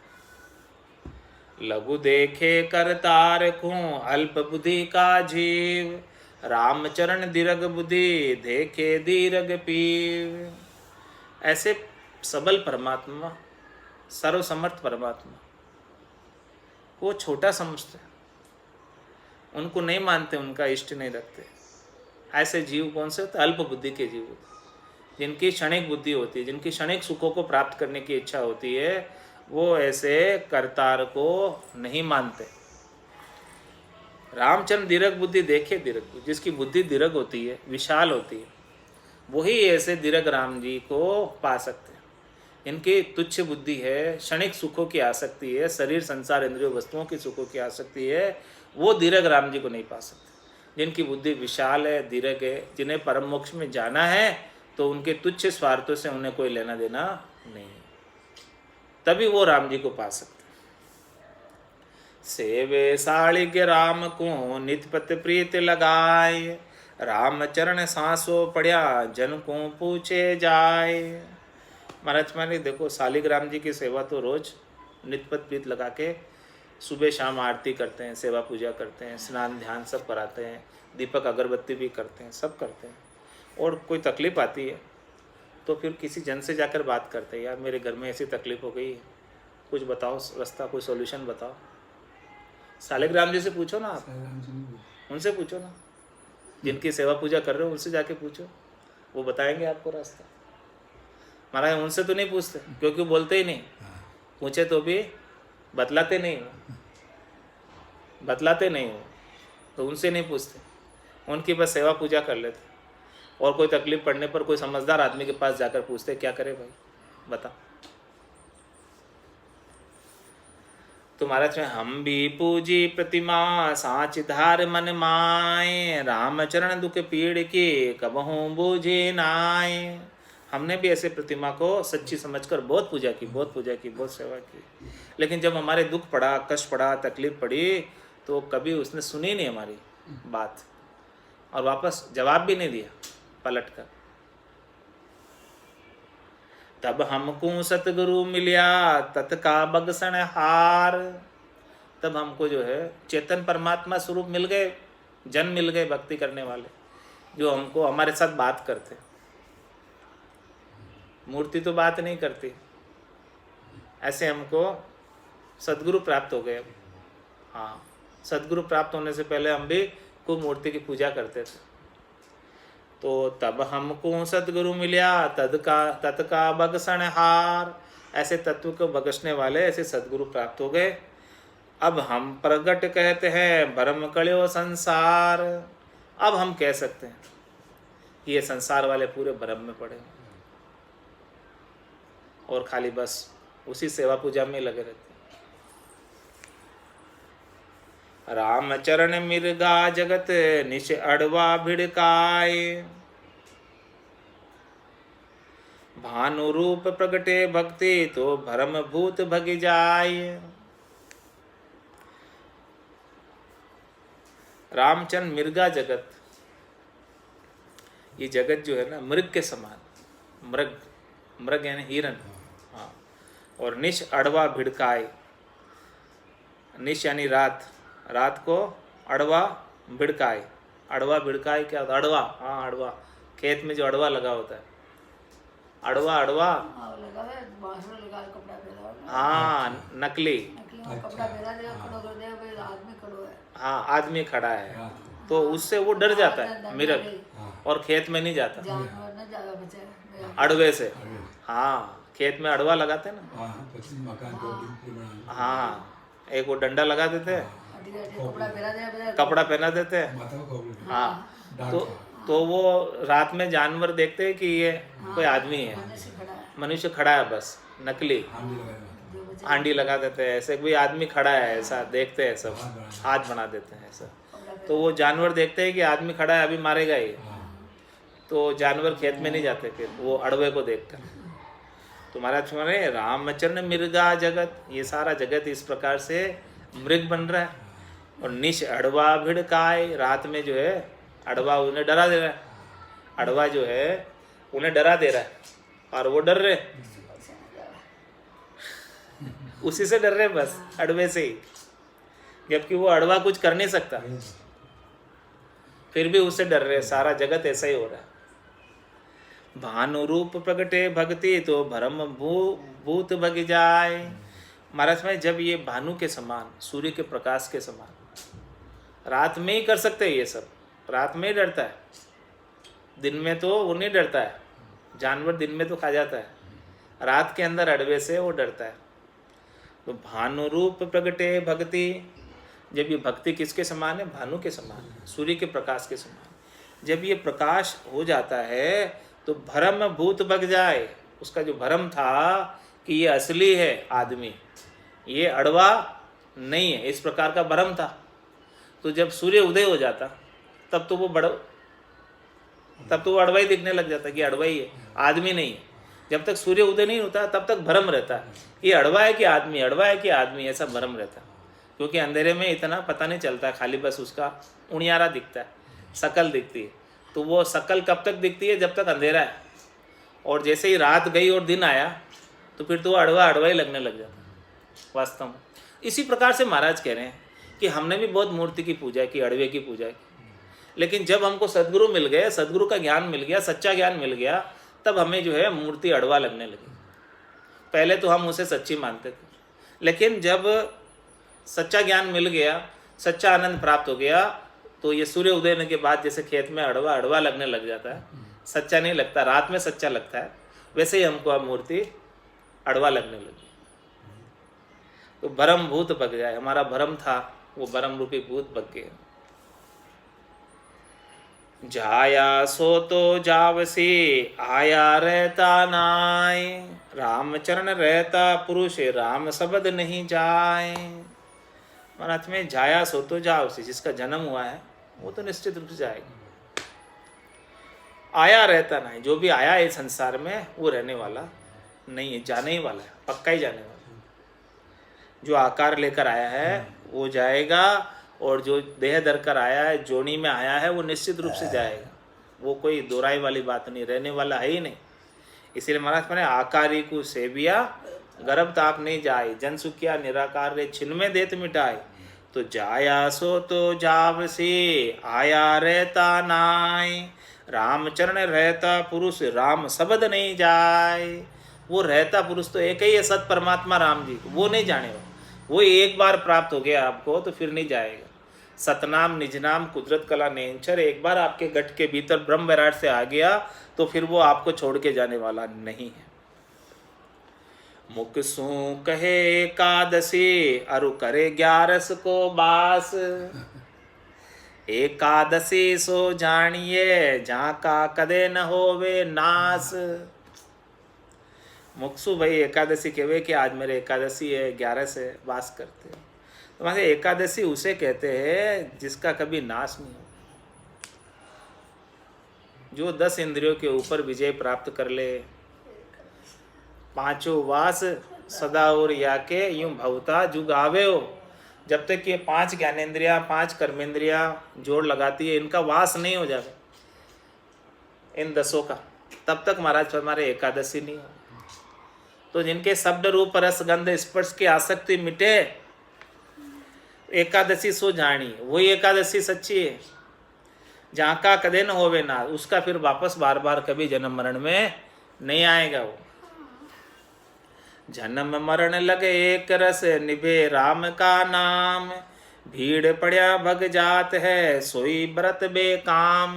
लघु देखे करतार को अल्प बुद्धि का जीव। रामचरण दीर्घ बुद्धि देखे दीर्घ पीव। ऐसे सबल परमात्मा, सर्वसमर्थ परमात्मा को छोटा समझते, उनको नहीं मानते, उनका इष्ट नहीं रखते। ऐसे जीव कौन से होते? अल्प बुद्धि के जीव होते, जिनकी क्षणिक बुद्धि होती है, जिनकी क्षणिक सुखों को प्राप्त करने की इच्छा होती है, वो ऐसे करतार को नहीं मानते। रामचंद्र दीर्घ बुद्धि देखे दीर्घ बुद्धि, जिसकी बुद्धि दीर्घ होती है, विशाल होती है, वही ऐसे दीर्घ राम जी को पा सकते हैं। इनकी तुच्छ बुद्धि है, क्षणिक सुखों की आसक्ति है, शरीर संसार इंद्रियों वस्तुओं की सुखों की आसक्ति है, वो दीर्घ राम जी को नहीं पा सकते। जिनकी बुद्धि विशाल है, दीर्घ है, जिन्हें परम मोक्ष में जाना है, तो उनके तुच्छ स्वार्थों से उन्हें कोई लेना देना नहीं, तभी वो राम जी को पा सकते। सेवे सालिग्य राम को नितपत प्रीत लगाए। राम चरण सांसो पड़िया जन को पूछे जाए। महाराज माने देखो, सालिग्राम जी की सेवा तो रोज नितपत प्रीत लगा के सुबह शाम आरती करते हैं, सेवा पूजा करते हैं, स्नान ध्यान सब कराते हैं, दीपक अगरबत्ती भी करते हैं, सब करते हैं। और कोई तकलीफ आती है तो फिर किसी जन से जाकर बात करते हैं, यार मेरे घर में ऐसी तकलीफ हो गई है, कुछ बताओ रास्ता, कोई सॉल्यूशन बताओ। सालिग्राम जी से पूछो ना, आप उनसे पूछो ना, जिनकी सेवा पूजा कर रहे हो उनसे जाके पूछो, वो बताएंगे आपको रास्ता। महाराज उनसे तो नहीं पूछते, क्योंकि वो बोलते ही नहीं, पूछे तो भी बतलाते नहीं हो, तो उनसे नहीं पूछते, उनकी बस सेवा पूजा कर लेते। और कोई तकलीफ पड़ने पर कोई समझदार आदमी के पास जाकर पूछते, क्या करे भाई बता। तो महाराज में हम भी पूजी प्रतिमा साच धार मन माए। रामचरण दुख पीड़ की कबहू बूझे नाय। हमने भी ऐसे प्रतिमा को सच्ची समझकर बहुत पूजा की, बहुत सेवा की, लेकिन जब हमारे दुख पड़ा, कष्ट पड़ा, तकलीफ पड़ी, तो कभी उसने सुनी नहीं हमारी बात, और वापस जवाब भी नहीं दिया पलट कर। तब हमको सतगुरु मिलिया तत्का बगसण हार। तब हमको जो है चेतन परमात्मा स्वरूप मिल गए, जन मिल गए भक्ति करने वाले, जो हमको हमारे साथ बात करते। मूर्ति तो बात नहीं करती, ऐसे हमको सद्गुरु प्राप्त हो गए। हाँ, सद्गुरु प्राप्त होने से पहले हम भी खूब मूर्ति की पूजा करते थे। तो तब हमको सद्गुरु मिलिया तत्का बगसण हार। ऐसे तत्व को बगसने वाले ऐसे सद्गुरु प्राप्त हो गए। अब हम प्रगट कहते हैं भरम कळ्यो संसार। अब हम कह सकते हैं कि ये संसार वाले पूरे भ्रम में पड़े और खाली बस उसी सेवा पूजा में लगे रहते। रामचरण मिर्गा जगत निश अड़वा भिड़काए। भानु रूप प्रगटे भक्ति तो भरम भूत भग जाए। रामचंद्र मिर्गा जगत, ये जगत जो है ना मृग के समान, मृग यानी हिरण। हाँ, और निश अड़वा भिड़काए। निश यानी रात, रात को अड़वा भिड़काए। अड़वा भिड़काए क्या होता है? अड़वा, हाँ अड़वा, खेत में जो अड़वा लगा होता है, अड़वा हाँ नकली, हाँ आदमी खड़ा है तो उससे वो डर जाता है मिर्ग, और खेत में नहीं जाता अड़वे से। हाँ, खेत में अड़वा लगाते हैं ना, हाँ एक वो डंडा लगा देते हैं, कपड़ा पहना देते हैं, हाँ तो तो वो रात में जानवर देखते हैं कि ये कोई आदमी है, मनुष्य खड़ा है, बस नकली हांडी लगा देते हैं, ऐसे कोई आदमी खड़ा है ऐसा देखते हैं, सब हाथ बना देते हैं ऐसा। तो वो जानवर देखते हैं कि आदमी खड़ा है, अभी मारेगा ये, तो जानवर खेत में नहीं जाते, फिर वो अड़वे को देखकर। तो महाराज हमारे रामचरण मृगा जगत, ये सारा जगत इस प्रकार से मृग बन रहा है। और निश अड़वा भिड़काए, रात में जो है अड़वा उन्हें डरा दे रहा है, अड़वा जो है उन्हें डरा दे रहा है, और वो डर रहे, उसी से डर रहे बस, अड़वे से ही, जबकि वो अड़वा कुछ कर नहीं सकता, फिर भी उससे डर रहे। सारा जगत ऐसा ही हो रहा है। भानु रूप प्रगटे भक्ति तो भरम भूत भग जाए। महाराज में जब ये भानु के समान, सूर्य के प्रकाश के समान, रात में ही कर सकते हैं ये सब, रात में ही डरता है, दिन में तो वो नहीं डरता है, जानवर दिन में तो खा जाता है, रात के अंदर अड़वे से वो डरता है। तो भानु रूप प्रगटे भक्ति, जब ये भक्ति किसके समान है? भानु के समान, सूर्य के प्रकाश के समान। जब ये प्रकाश हो जाता है तो भरम भूत भग जाए, उसका जो भरम था कि ये असली है आदमी, ये अड़वा नहीं है, इस प्रकार का भरम था। तो जब सूर्य उदय हो जाता तब तो वो अड़वा ही दिखने लग जाता कि अड़वा ही है, आदमी नहीं है। जब तक सूर्य उदय नहीं होता तब तक भ्रम रहता है, ये अड़वा है कि आदमी, अड़वा है कि आदमी, ऐसा भ्रम रहता है। क्योंकि अंधेरे में इतना पता नहीं चलता, खाली बस उसका उणियारा दिखता है, शकल दिखती है। तो वो शकल कब तक दिखती है? जब तक अंधेरा है। और जैसे ही रात गई और दिन आया तो फिर तो वो अड़वा ही लगने लग जाता है वास्तव में। इसी प्रकार से महाराज कह रहे हैं कि हमने भी बहुत मूर्ति की पूजा की, अड़वे की पूजा की, लेकिन जब हमको सदगुरु मिल गए, सदगुरु का ज्ञान मिल गया, सच्चा ज्ञान मिल गया, तब हमें जो है मूर्ति अड़वा लगने लगी। पहले तो हम उसे सच्ची मानते थे, लेकिन जब सच्चा ज्ञान मिल गया, सच्चा आनंद प्राप्त हो गया, तो ये सूर्य उदय होने के बाद जैसे खेत में अड़वा लगने लग जाता है, सच्चा नहीं लगता, रात में सच्चा लगता है, वैसे ही हमको अब मूर्ति अड़वा लगने लगी। तो भरम भूत भग जाए, हमारा भरम था वो भरम रूपी भूत भग गए। जाया सो तो जावसी, आया रहता नाय, रामचरण रहता पुरुष, राम शब्द नहीं जाए। महाराज में जाया सो तो जावसी, जिसका जन्म हुआ है वो तो निश्चित रूप से जाएगा। आया रहता नहीं, जो भी आया है संसार में वो रहने वाला नहीं है, जाने ही वाला है, पक्का ही जाने वाला। जो आकार लेकर आया है वो जाएगा, और जो देह धर कर आया है, जोनी में आया है, वो निश्चित रूप से जाएगा। वो कोई दोराई वाली बात नहीं, रहने वाला है ही नहीं। इसीलिए महाराज मैंने आकारी को सेविया, गर्भ ताप नहीं जाए, जन सुखिया निराकार रे, छिन्मे देत मिटाए। तो जाया सो तो जावसी, आया रहता नाय, रामचरण रहता पुरुष, राम शब्द नहीं जाए। वो रहता पुरुष तो एक ही है, सत परमात्मा राम जी, वो नहीं जाने, वो एक बार प्राप्त हो गया आपको तो फिर नहीं जाएगा। सतनाम निजनाम कुदरत कला नेंचर, एक बार आपके गट के भीतर ब्रह्म विराट से आ गया तो फिर वो आपको छोड़ के जाने वाला नहीं है। मुख सू कहे एकादशी, अरु करे 11 को बास, एकादशी सो जानिए, जहाँ का कदे न होवे नास। मुक्सु भाई एकादशी कहवे कि आज मेरे एकादशी है, 11 से वास करते हैं। तो वहाँ एकादशी उसे कहते हैं जिसका कभी नाश नहीं हो, जो 10 इंद्रियों के ऊपर विजय प्राप्त कर ले, 5 वास सदा और या के यूं भवता जुग आवे हो। जब तक ये 5 ज्ञानेंद्रियाँ 5 कर्मेंद्रियाँ जोड़ लगाती है, इनका वास नहीं हो जाए इन 10 का, तब तक महाराज हमारे एकादशी नहीं हो। तो जिनके शब्द रूप रस गंध स्पर्श की आसक्ति मिटे, एकादशी सो जानी, वही एकादशी सच्ची है। जहाँ का कदे न होवे ना, उसका फिर वापस बार बार कभी जन्म मरण में नहीं आएगा। वो जन्म मरण लगे एक रस, निभे राम का नाम, भीड़ पड़या भग जात है, सोई व्रत बेकाम।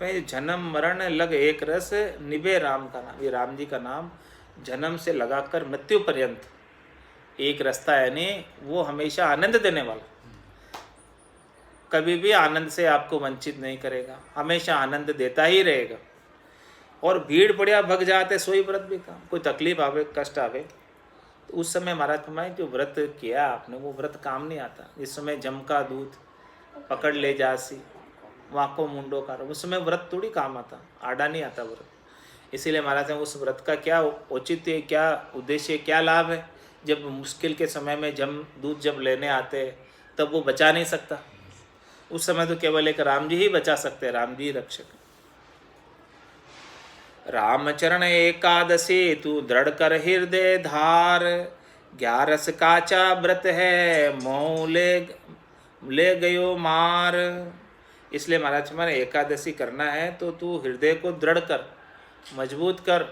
में जन्म मरण लग एक रस, निभे राम का नाम, ये राम जी का नाम जन्म से लगाकर मृत्यु पर्यंत एक रास्ता, यानी वो हमेशा आनंद देने वाला। कभी भी आनंद से आपको वंचित नहीं करेगा, हमेशा आनंद देता ही रहेगा। और भीड़ पड़िया भग जाते सोई व्रत भी काम, कोई तकलीफ आवे कष्ट आवे तो उस समय महाराज फरमाए जो व्रत किया आपने वो व्रत काम नहीं आता। जिस समय जम का दूध पकड़ ले जासी वाको मुंडो का, उस समय व्रत थोड़ी काम आता, आड़ा नहीं आता व्रत। इसीलिए महाराज उस व्रत का क्या औचित्य, क्या उद्देश्य, क्या लाभ है। जब मुश्किल के समय में दूध जब लेने आते तब वो बचा नहीं सकता, उस समय तो केवल एक राम जी ही बचा सकते हैं, राम जी रक्षक। रामचरण एकादशी तू दृढ़ कर हृदय धार, 11 काचा व्रत है मोह ले गयो मार। इसलिए महाराज हमारे एकादशी करना है तो तू हृदय को दृढ़ कर, मजबूत कर,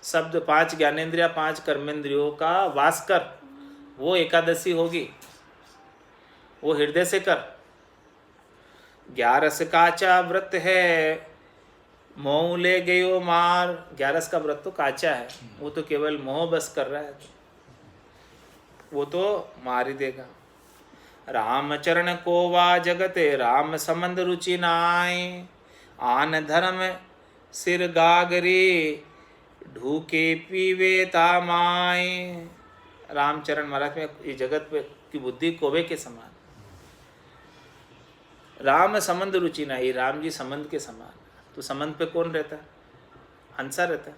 शब्द 5 ज्ञानेंद्रिया 5 कर्मेंद्रियों का वास कर, वो एकादशी होगी, वो हृदय से कर। 11 काचा व्रत है मोह ले गयो मार। 11 का व्रत तो काचा है, वो तो केवल मोह बस कर रहा है, वो तो मार ही देगा। रामचरण को वा जगते राम संबंध रुचि नाय, आन धर्म सिर गागरी ढूके पीवे तामाय। रामचरण महाराज में इस जगत पे की बुद्धि कोवे के समान, राम संबंध रुचि नहीं, राम जी संबंध के समान। तो संबंध पे कौन रहता है? हंसा रहता है,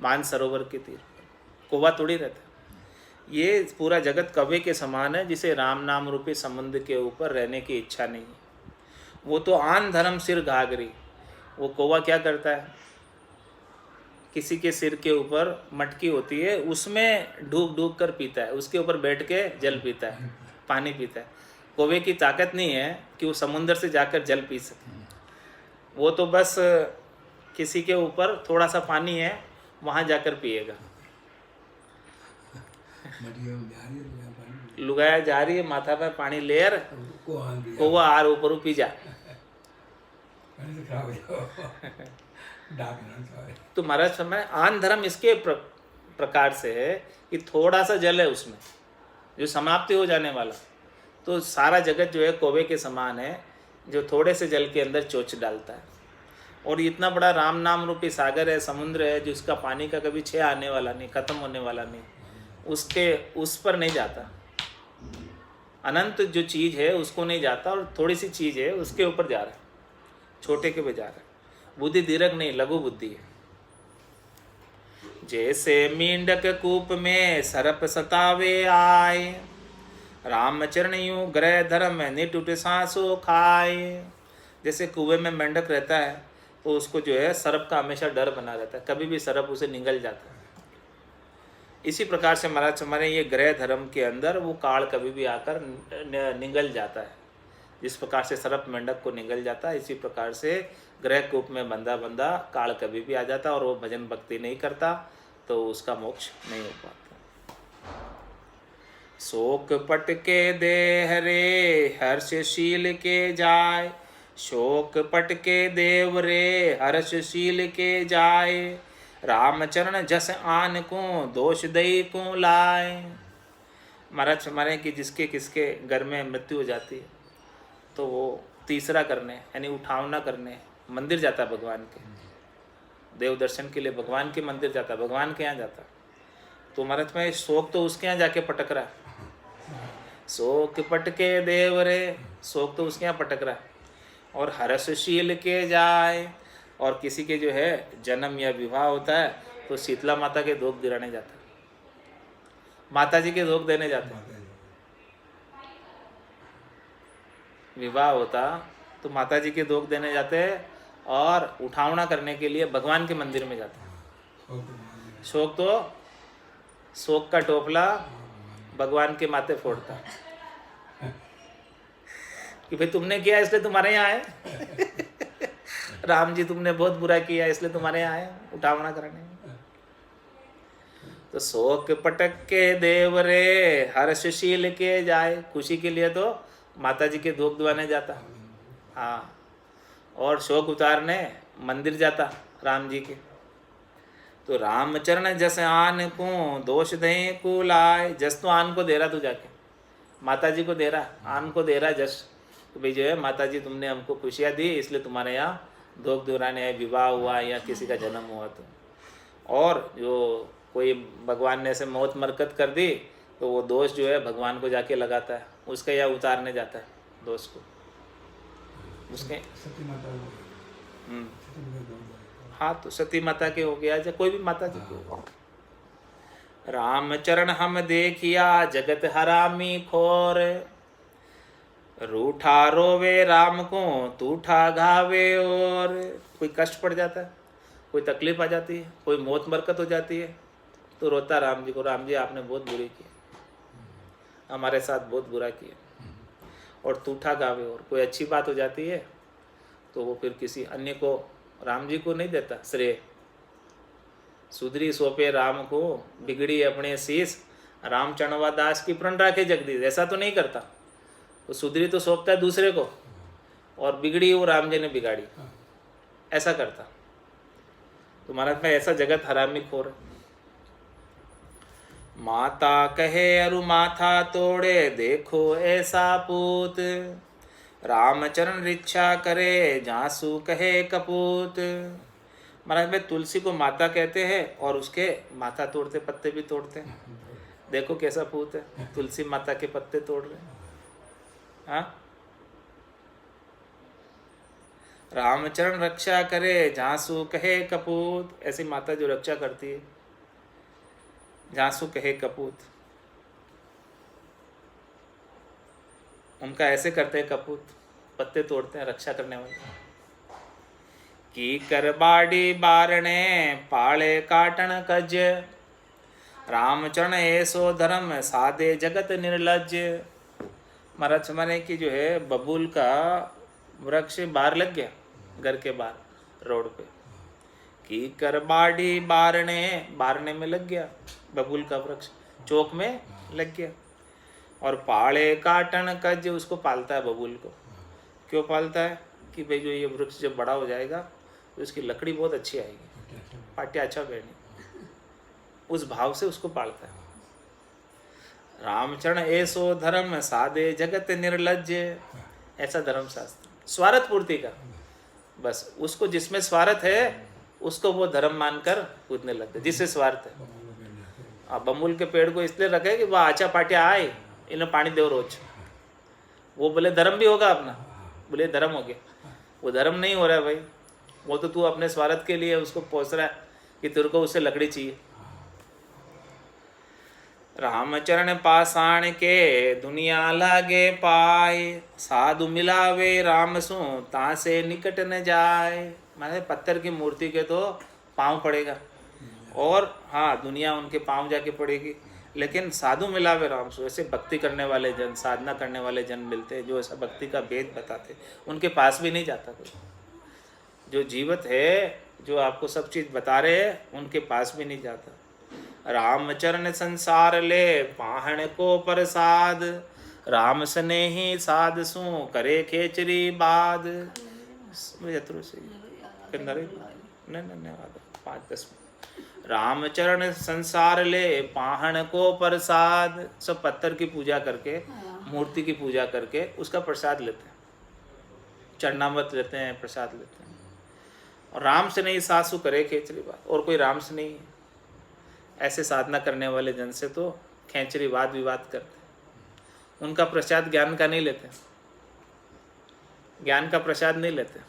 मान सरोवर के तीर पर कोवा थोड़ी रहता है। ये पूरा जगत कौवे के समान है, जिसे राम नाम रूपी संबंध के ऊपर रहने की इच्छा नहीं है। वो तो आन धर्म सिर घाघरी, वो कौवा क्या करता है, किसी के सिर के ऊपर मटकी होती है उसमें ढूक ढूक कर पीता है, उसके ऊपर बैठ के जल पीता है, पानी पीता है। कौवे की ताकत नहीं है कि वो समुंदर से जाकर जल पी सके, वो तो बस किसी के ऊपर थोड़ा सा पानी है वहाँ जाकर पिएगा। लुगाया जा रही है माथा पर पानी लेर, कौवा आर ऊपर पी जा। तो महाराज समय आन धर्म इसके प्रकार से है कि थोड़ा सा जल है उसमें जो समाप्ति हो जाने वाला, तो सारा जगत जो है कौवे के समान है जो थोड़े से जल के अंदर चोंच डालता है। और इतना बड़ा राम नाम रूपी सागर है, समुद्र है, जिसका पानी का कभी छः आने वाला नहीं, खत्म होने वाला नहीं, उसके उस पर नहीं जाता। अनंत जो चीज़ है उसको नहीं जाता, और थोड़ी सी चीज़ है उसके ऊपर जा रहा है, छोटे के पे जा रहा है। बुद्धि दीर्घ नहीं, लघु बुद्धि है। जैसे मेंढक कूप में सरप सतावे आए, रामचरण यूं ग्रह धर्म निटुट सांसो खाए। जैसे कुएं में मेंढक रहता है तो उसको जो है सर्प का हमेशा डर बना रहता है, कभी भी सर्प उसे निगल जाता है। इसी प्रकार से महाराज हमारे ये ग्रह धर्म के अंदर वो काल कभी भी आकर निगल जाता है। जिस प्रकार से सर्प मेंढक को निगल जाता है, इसी प्रकार से ग्रह कूप में बंधा बंधा काल कभी भी आ जाता और वो भजन भक्ति नहीं करता तो उसका मोक्ष नहीं हो पाता। शोक पट के देह रे हर्षशील के जाय, शोक पट के देव रे हर्षशील के जाय, रामचरण जस आन को दोष दई को लाए। महाराज हमारे कि जिसके किसके घर में मृत्यु हो जाती है तो वो तीसरा करने यानी उठावना करने मंदिर जाता है, भगवान के देव दर्शन के लिए भगवान के मंदिर जाता है, भगवान के यहाँ जाता है। तो महाराज में शोक तो उसके यहाँ जाके पटक रहा है, शोक पट के देव रे, शोक तो उसके यहाँ पटक रहा है। और हर्षशील के जाए, और किसी के जो है जन्म या विवाह होता है तो शीतला माता के धोख दिलाने जाता है, माता जी के धोख देने जाता है। विवाह होता तो माता जी के धोख देने जाते हैं और उठावना करने के लिए भगवान के मंदिर में जाते हैं। शोक तो शोक का टोपला भगवान के माथे फोड़ता कि भाई तुमने किया इसलिए तुम्हारे यहाँ आए राम जी तुमने बहुत बुरा किया इसलिए तुम्हारे यहाँ आए उठावना करने। तो शोक पटक के देव रे हर्षशील के जाए, खुशी के लिए तो माता जी के धूप दिवाने जाता, हाँ, और शोक उतारने मंदिर जाता राम जी के। तो रामचरण जस आन को दोष दे को लाए, जस तो आन को दे रहा तू जाके, माता जी को दे रहा, आन को दे रहा जस, कि भाई जो है माता जी तुमने हमको खुशियाँ दी, इसलिए तुम्हारे यहाँ दोग दुराने विवाह हुआ या किसी का जन्म हुआ तो। और जो कोई भगवान ने ऐसे मौत मरकत कर दी तो वो दोष जो है भगवान को जाके लगाता है, उसका या उतारने जाता है दोष को उसके। सती माता हो गई। सती माता दो बार। हाँ तो सती माता के हो गया, चाहे कोई भी माता जी के हो। राम चरण हम देखिया जगत हरामी खोर, रूठा रोवे राम को तूठा घावे। और कोई कष्ट पड़ जाता है, कोई तकलीफ आ जाती है, कोई मौत मरकत हो जाती है तो रोता राम जी को, राम जी आपने बहुत बुरी की, हमारे साथ बहुत बुरा किया। और तूठा गावे, और कोई अच्छी बात हो जाती है तो वो फिर किसी अन्य को, राम जी को नहीं देता श्रेय। सुधरी सौंपे राम को बिगड़ी अपने शीश, राम चरणवा दास की प्रण राखे जगदीश। ऐसा तो नहीं करता, वो सुधरी तो सौंपता है दूसरे को और बिगड़ी वो राम जी ने बिगाड़ी, ऐसा करता। तो महाराज में ऐसा जगत हरामी खोर। माता कहे अरु माथा तोड़े देखो ऐसा पूत, रामचरण रिच्छा करे जासू कहे कपूत। महाराज भाई तुलसी को माता कहते हैं और उसके माथा तोड़ते पत्ते भी तोड़ते हैं। देखो कैसा पूत है, तुलसी माता के पत्ते तोड़ रहे हैं। हाँ, रामचरण रक्षा करे जासू कहे कपूत। ऐसी माता जो रक्षा करती है, जासू कहे कपूत, उनका ऐसे करते हैं कपूत, पत्ते तोड़ते हैं रक्षा करने वाले। की कर बाड़ी बारणे पाले काटन कज, रामचरण ऐसो धर्म साधे जगत निर्लज। महाराज माने कि जो है बबूल का वृक्ष बाहर लग गया, घर के बाहर रोड पे। की कर बाड़ी बारणे, बारणे में लग गया बबूल का वृक्ष, चौक में लग गया। और पाले काटन कज, उसको पालता है बबूल को। क्यों पालता है कि भाई जो ये वृक्ष जब बड़ा हो जाएगा तो इसकी लकड़ी बहुत अच्छी आएगी, पाटिया अच्छा बैठने, उस भाव से उसको पालता है। रामचरण ऐसो धर्म साधे जगत निर्लज, ऐसा धर्म शास्त्र स्वार्थ पूर्ति का, बस उसको जिसमें स्वार्थ है उसको वो धर्म मानकर कूदने लगते, जिससे स्वार्थ है। अब बबूल के पेड़ को इसलिए रखे कि वह आचा पाटिया आए, इन्हें पानी दो रोज, वो बोले धर्म भी होगा अपना, बोले धर्म हो गया। वो धर्म नहीं हो रहा है भाई, वो तो तू अपने स्वार्थ के लिए उसको पोस रहा है कि तेरे को उससे लकड़ी चाहिए। रामचरण पाषाण के दुनिया लागे पाए, साधु मिलावे राम सु तासे निकट न जाए। माने पत्थर की मूर्ति के तो पाँव पड़ेगा और हाँ दुनिया उनके पाँव जाके पड़ेगी, लेकिन साधु मिलावे राम सु, ऐसे भक्ति करने वाले जन, साधना करने वाले जन मिलते हैं जो ऐसा भक्ति का भेद बताते, उनके पास भी नहीं जाता कोई। जो जीवित है, जो आपको सब चीज़ बता रहे हैं, उनके पास भी नहीं जाता। रामचरण संसार ले पाहण को प्रसाद, राम स्नेही साध सु करे खेचरी बाद। धन्यवाद 5-10 मिनट। रामचरण संसार ले पाहण को प्रसाद, सब पत्थर की पूजा करके, मूर्ति की पूजा करके उसका प्रसाद लेते हैं, चरणामृत लेते हैं, प्रसाद लेते हैं। और राम से नहीं सासु करे खेचरी बात, और कोई राम से नहीं है। ऐसे साधना करने वाले जन से तो खेचरी वाद विवाद करते हैं, उनका प्रसाद ज्ञान का नहीं लेते, ज्ञान का प्रसाद नहीं लेते।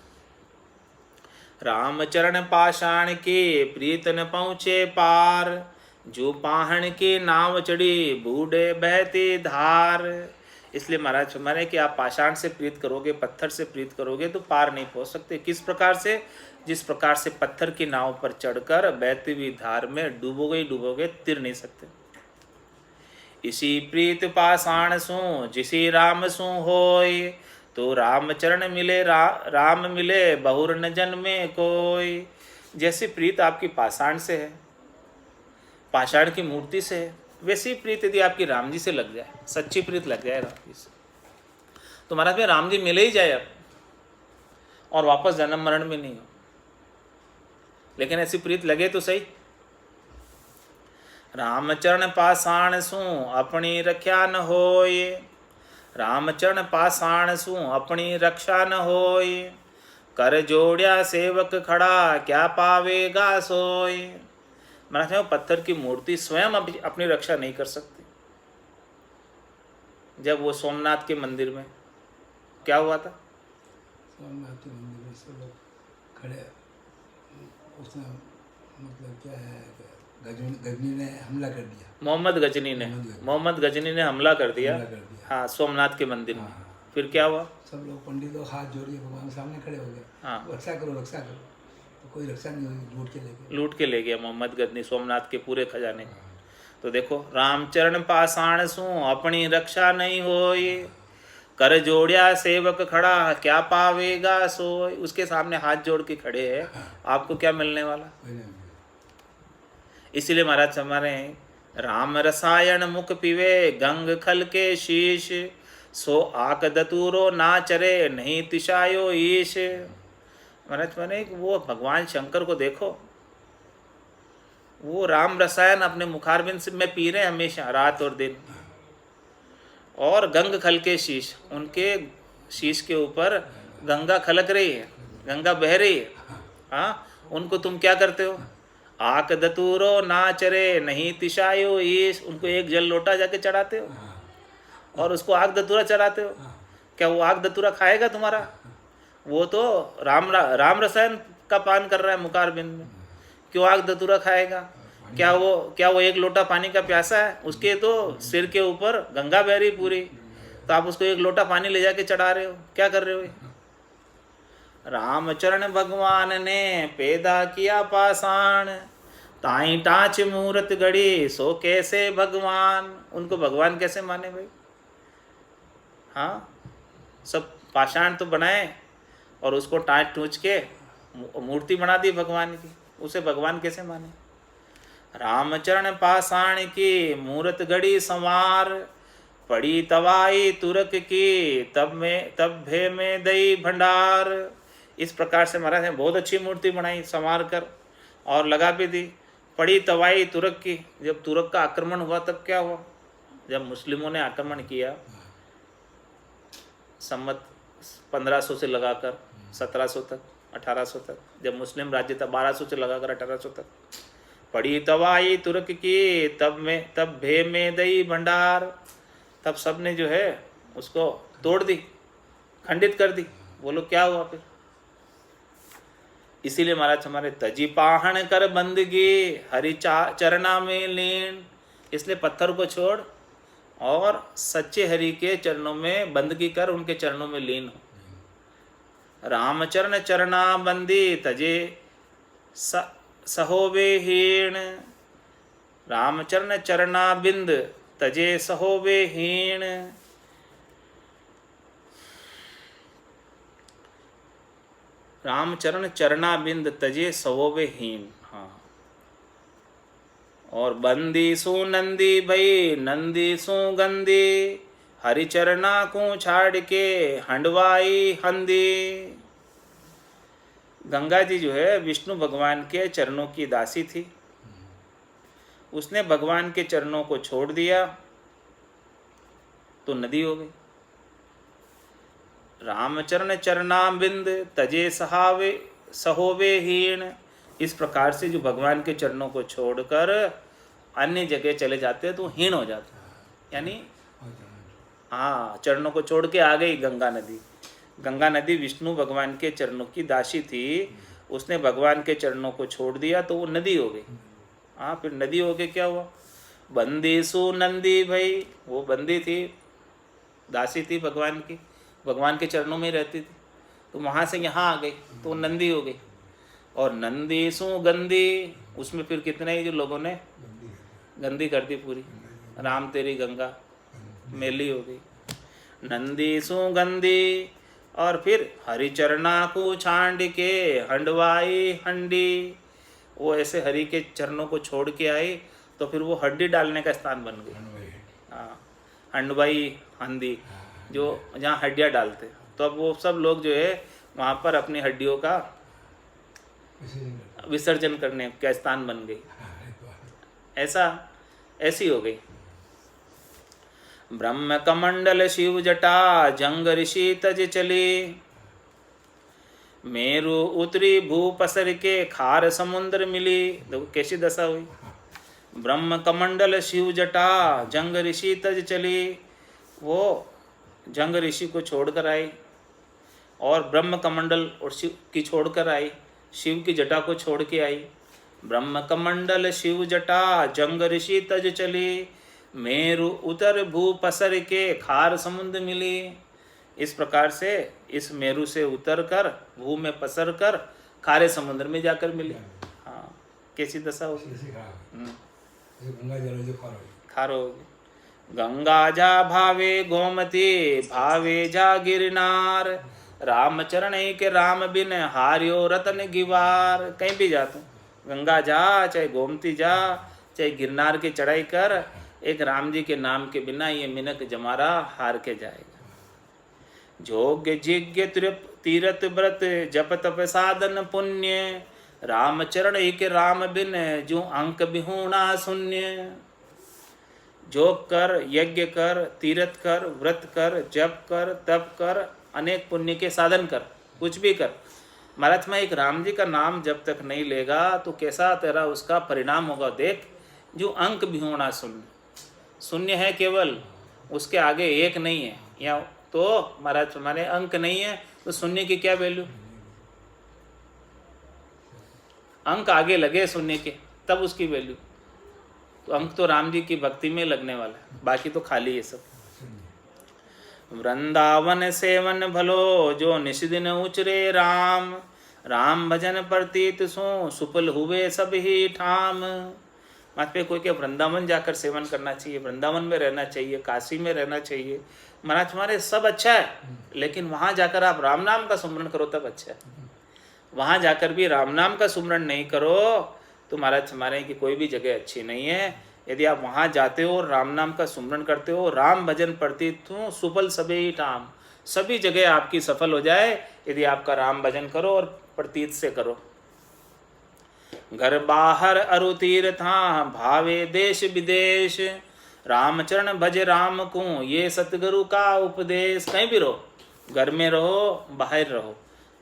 रामचरण पाषाण के प्रीत न पहुँचे पार, जो पाहण के नाव चढ़ी बूढ़े बहती धार। इसलिए महाराज फरमाने कि आप पाषाण से प्रीत करोगे, पत्थर से प्रीत करोगे तो पार नहीं पहुँच सकते। किस प्रकार से? जिस प्रकार से पत्थर की नाव पर चढ़कर बहती हुई धार में डूबोगे, तिर नहीं सकते। इसी प्रीत पाषाण सु जिसी राम सु होय, तो रामचरण मिले राम मिले बहुर न जन्मे कोई। जैसी प्रीत आपकी पाषाण से है, पाषाण की मूर्ति से है, वैसी प्रीत यदि आपकी राम जी से लग जाए, सच्ची प्रीत लग जाए राम जी से, तो महाराज में राम जी मिले ही जाए अब, और वापस जन्म मरण में नहीं हो। लेकिन ऐसी प्रीत लगे तो सही। रामचरण पाषाण सु अपनी रख्या न होय, रामचरण पाषाण सु अपनी रक्षा न होय, कर जोड़िया सेवक खड़ा क्या पावेगा सोय। महाराज पत्थर की मूर्ति स्वयं अपनी रक्षा नहीं कर सकती। जब वो सोमनाथ के मंदिर में क्या हुआ था, सोमनाथ के मंदिर में सब लोग खड़े, उसने मतलब क्या है, गजनी ने हमला कर दिया, मोहम्मद गजनी ने हमला कर दिया। हाँ, सोमनाथ के मंदिर में। हाँ। फिर क्या हुआ, सब लोग पंडित लोग हाथ जोड़िए भगवान के सामने खड़े हो गए, हाँ, रक्षा करो रक्षा करो, तो कोई रक्षा नहीं हुई, लूट के ले गया मोहम्मद गजनी सोमनाथ के पूरे खजाने को। तो देखो, रामचरण पाषाण सु अपनी रक्षा नहीं होय, कर जोड़िया सेवक खड़ा क्या पावेगा सोय। उसके सामने हाथ जोड़ के खड़े हैं, आपको क्या मिलने वाला। इसीलिए महाराज हमारे राम रसायन मुख पीवे गंग खल के शीश, सो आक दतूरो ना चरे नहीं तिशायो ईश। महाराज मैंने वो भगवान शंकर को देखो, वो राम रसायन अपने मुखारबिंद से में पी रहे हमेशा रात और दिन, और गंग खल के शीश, उनके शीश के ऊपर गंगा खलक रही है, गंगा बह रही है। हाँ, उनको तुम क्या करते हो, आक दतूरो ना चरे नहीं तिशायो ईश, उनको एक जल लोटा जाके चढ़ाते हो और उसको आग दतूरा चढ़ाते हो। क्या वो आग दतूरा खाएगा तुम्हारा? वो तो राम रसायन का पान कर रहा है मुखारबिंद में, क्यों आग दतूरा खाएगा? क्या वो एक लोटा पानी का प्यासा है? उसके तो सिर के ऊपर गंगा बह रही पूरी, तो आप उसको एक लोटा पानी ले जाके चढ़ा रहे हो, क्या कर रहे हो? रामचरण भगवान ने पैदा किया पाषाण, ताई टाच मूरत गढ़ी सो कैसे भगवान। उनको भगवान कैसे माने भाई? हाँ, सब पाषाण तो बनाए और उसको टाँच टूच के मूर्ति बना दी भगवान की, उसे भगवान कैसे माने? रामचरण पाषाण की मूरत गढ़ी संवार, पड़ी तवाई तुरक की तब भे में दई भंडार। इस प्रकार से महाराज ने बहुत अच्छी मूर्ति बनाई संवार कर और लगा भी दी। पड़ी तवाई तुरक की, जब तुरक का आक्रमण हुआ तब क्या हुआ? जब मुस्लिमों ने आक्रमण किया सम्मत 1500 से लगाकर 1700 तक 1800 तक, जब मुस्लिम राज्य था 1200 से लगाकर 1800 तक। पड़ी तवाई तुर्क की तब भे में दई भंडार, तब सब ने जो है उसको तोड़ दी, खंडित कर दी। बोलो क्या हुआ फिर? इसीलिए महाराज हमारे तजी पाहण कर बंदगी हरि चरना में लीन, इसलिए पत्थर को छोड़ और सच्चे हरि के चरणों में बंदगी कर, उनके चरणों में लीन हो। रामचरण चरना बंदी तजे सहोवे हीण, रामचरण चरना बिंद तजे सहोवे हीण। रामचरण चरना बिंद तजे सहोवे हीण। हाँ, और बंदी सु नंदी भई नंदी सु गंदी, हरिचरना को छाड़ के हंडवाई हंदी। गंगा जी जो है विष्णु भगवान के चरणों की दासी थी, उसने भगवान के चरणों को छोड़ दिया तो नदी हो गई। रामचरण चरणाबिंद तजे सहोवे हीण। इस प्रकार से जो भगवान के चरणों को छोड़कर अन्य जगह चले जाते हैं तो हीन हो जाते हैं, यानी हाँ, चरणों को छोड़ के आ गई गंगा नदी। गंगा नदी विष्णु भगवान के चरणों की दासी थी, उसने भगवान के चरणों को छोड़ दिया तो वो नदी हो गई। हाँ, फिर नदी हो गई क्या हुआ? बंदी सु नंदी भई, वो बंदी थी, दासी थी भगवान की, भगवान के चरणों में रहती थी, तो वहाँ से यहाँ आ गई तो नंदी हो गई। और नंदी सु गंदी, उसमें फिर कितने ही जो लोगों ने गंदी कर दी पूरी, राम तेरी गंगा मेली हो गई। नंदी सु गंदी, और फिर हरिचरणा को छांड के हंडवाई हंडी, वो ऐसे हरि के चरणों को छोड़ के आई तो फिर वो हड्डी डालने का स्थान बन गई। हाँ, हंडवाई हंडी, जो जहाँ हड्डियाँ डालते, तो अब वो सब लोग जो है वहाँ पर अपनी हड्डियों का विसर्जन करने का स्थान बन गई। ऐसी हो गई। ब्रह्म कमंडल शिव जटा जंग ऋषि तज चले। मेरु उतरी भू पसर के खार समुद्र मिली। देखो कैसी दशा हुई। ब्रह्म कमंडल शिव जटा जंग ऋषि तज चली। वो जंग ऋषि को छोड़कर आई और ब्रह्म कमंडल और शिव की छोड़कर आई, शिव की जटा को छोड़ के आई। ब्रह्म कमंडल शिव जटा जंग ऋषि तज चली। मेरु उतर भू पसर के खार समुद्र मिली। इस प्रकार से इस मेरु से उतर कर भू में पसर कर खारे समुद्र में जाकर मिली। हाँ, कैसी दशा होगी। गंगा जल जो खारो होगी। गंगा जा भावे गोमती भावे जा गिरनार। राम चरण के राम बिन हारियो रतन गिवार। कहीं भी जा तू, गंगा जा चाहे गोमती जा चाहे गिरनार की चढ़ाई कर, एक राम जी के नाम के बिना ये मिनक जमारा हार के जाएगा। जोग्य जिज्ञ तीरथ व्रत जप तप साधन पुण्य। राम चरण एक राम बिन जो अंक बिहूणा शून्य। जोग कर, यज्ञ कर, तीर्थ कर, व्रत कर, जप कर, तप कर, अनेक पुण्य के साधन कर, कुछ भी कर। महाराज में एक राम जी का नाम जब तक नहीं लेगा तो कैसा तेरा उसका परिणाम होगा देख। जो अंक बिहूणा शून्य, शून्य है केवल, उसके आगे एक नहीं है। या तो महाराज हमारे अंक नहीं है तो शून्य की क्या वैल्यू। अंक आगे लगे शून्य के तब उसकी वैल्यू। तो अंक तो राम जी की भक्ति में लगने वाला है, बाकी तो खाली है सब। वृंदावन सेवन भलो जो निषदिन उचरे राम। राम भजन प्रतीत सो सुफल हुए सब ही ठाम। मत पे कोई के वृंदावन जाकर सेवन करना चाहिए, वृंदावन में रहना चाहिए, काशी में रहना चाहिए। महाराज हमारे सब अच्छा है, लेकिन वहाँ जाकर आप राम नाम का सुमरण करो तब अच्छा है। वहाँ जाकर भी राम नाम का सुमरण नहीं करो तो महाराज हमारे की कोई भी जगह अच्छी नहीं है। यदि आप वहाँ जाते हो और राम नाम का सुमरण करते हो, राम भजन प्रतीत हूँ सुफल सबे ही ठाम, सभी जगह आपकी सफल हो जाए यदि आपका राम भजन करो और प्रतीत से करो। घर बाहर अरु तीर्था भावे देश विदेश। रामचरण भज राम को ये सतगुरु का उपदेश। कहीं भी रहो, घर में रहो, बाहर रहो,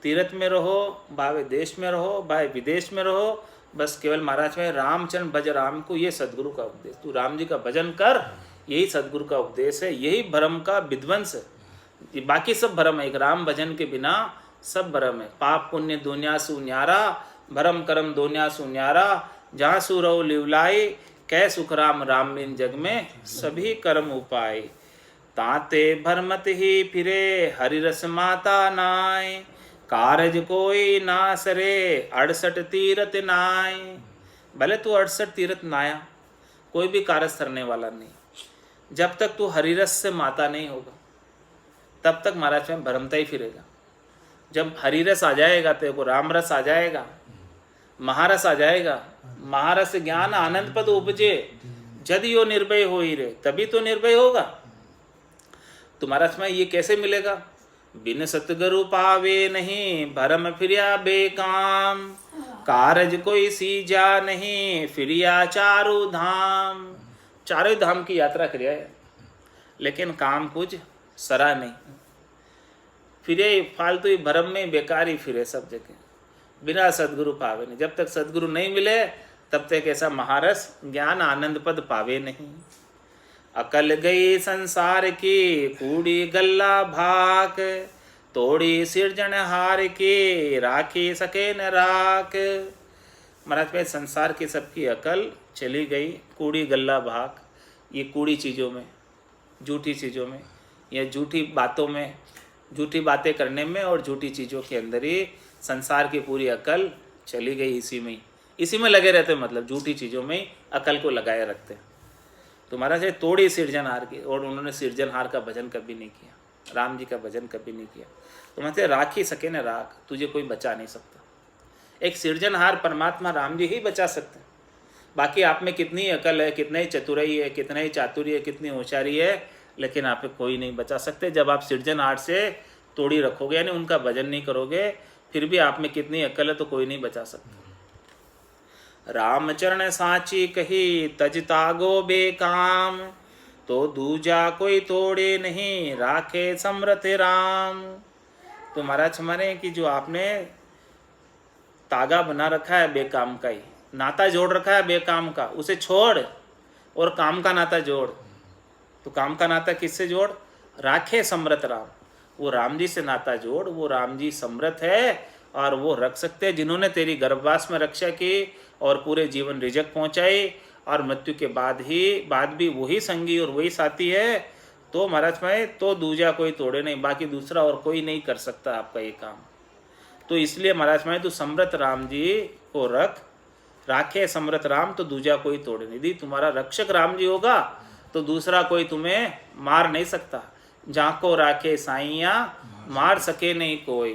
तीर्थ में रहो, भावे देश में रहो, भावे विदेश में रहो, बस केवल महाराज में रामचरण भज राम को, ये सदगुरु का उपदेश। तू राम जी का भजन कर, यही सदगुरु का उपदेश है, यही भ्रम का विध्वंस है। बाकी सब भ्रम है, एक राम भजन के बिना सब भ्रम है। पाप पुण्य दुनिया सु न्यारा, भरम करम दुनिया सु न्यारा। जहाँ सु रहो लिवलाई, कै सुख राम राम बिन जग में सभी कर्म उपाय। ताते भरमत ही फिरे हरिरस माता नाय। कारज कोई ना सरे 68 तीरथ नाय। भले तू 68 तीरथ नाया, कोई भी कारज करने वाला नहीं। जब तक तू हरिरस से माता नहीं होगा तब तक महाराज में भरमता ही फिरेगा। जब हरिरस आ जाएगा तेरे को, राम रस आ जाएगा, महारस आ जाएगा, महारस ज्ञान आनंद पद उपजे, जद यो निर्भय हो ही रे, तभी तो निर्भय होगा। तुम्हारा समय ये कैसे मिलेगा। बिन सतगुरु पावे नहीं भरम फिरिया बेकाम। कारज कोई सीजा नहीं फिरिया चारु धाम। चारों धाम की यात्रा करिया है, लेकिन काम कुछ सरा नहीं। फिरे फालतू ही भरम में बेकार ही फिरे सब जगह, बिना सदगुरु पावे नहीं। जब तक सदगुरु नहीं मिले तब तक ऐसा महारस ज्ञान आनंद पद पावे नहीं। अकल गई संसार की कूड़ी गल्ला भाक। तोड़ी सिरजन हार की राखी सके न राख। महाराज भाई संसार की सबकी अकल चली गई कूड़ी गल्ला भाक। ये कूड़ी चीज़ों में, झूठी चीज़ों में, या झूठी बातों में, झूठी बातें करने में और झूठी चीज़ों के अंदर ही संसार की पूरी अकल चली गई। इसी में लगे रहते, मतलब झूठी चीज़ों में ही अकल को लगाए रखते हैं। तो महाराज तोड़ी सिरजनहार की, और उन्होंने सिरजनहार का भजन कभी नहीं किया, राम जी का भजन कभी नहीं किया। तो मतलब राख ही सके न राख, तुझे कोई बचा नहीं सकता। एक सिरजनहार परमात्मा राम जी ही बचा सकते हैं। बाकी आप में कितनी अकल है, कितना ही चतुराई है, कितना ही चातुर्य है, कितनी होशियारी है, लेकिन आप पे कोई नहीं बचा सकते। जब आप सिरजनहार से तोड़ी रखोगे, यानी उनका भजन नहीं करोगे, फिर भी आप में कितनी अकल है तो कोई नहीं बचा सकता। रामचरण साची कही तज तागो बेकाम। तो दूजा कोई तोड़े नहीं, राखे समरथ राम। तो महाराज हमारे कि जो आपने तागा बना रखा है बेकाम का ही, नाता जोड़ रखा है बेकाम का, उसे छोड़ और काम का नाता जोड़। तो काम का नाता किससे जोड़? राखे समरथ राम, वो राम जी से नाता जोड़। वो राम जी समरथ है और वो रख सकते हैं, जिन्होंने तेरी गर्भवास में रक्षा की और पूरे जीवन रिजक पहुंचाई, और मृत्यु के बाद भी वही संगी और वही साथी है। तो महाराज में तो दूजा कोई तोड़े नहीं, बाकी दूसरा और कोई नहीं कर सकता आपका ये काम। तो इसलिए महाराज में तू समरथ राम जी को रख, राखे समरथ राम तो दूजा कोई तोड़े नहीं। यदि तुम्हारा रक्षक राम जी होगा तो दूसरा कोई तुम्हें मार नहीं सकता। जाको राखे साइया, मार सके नहीं कोई।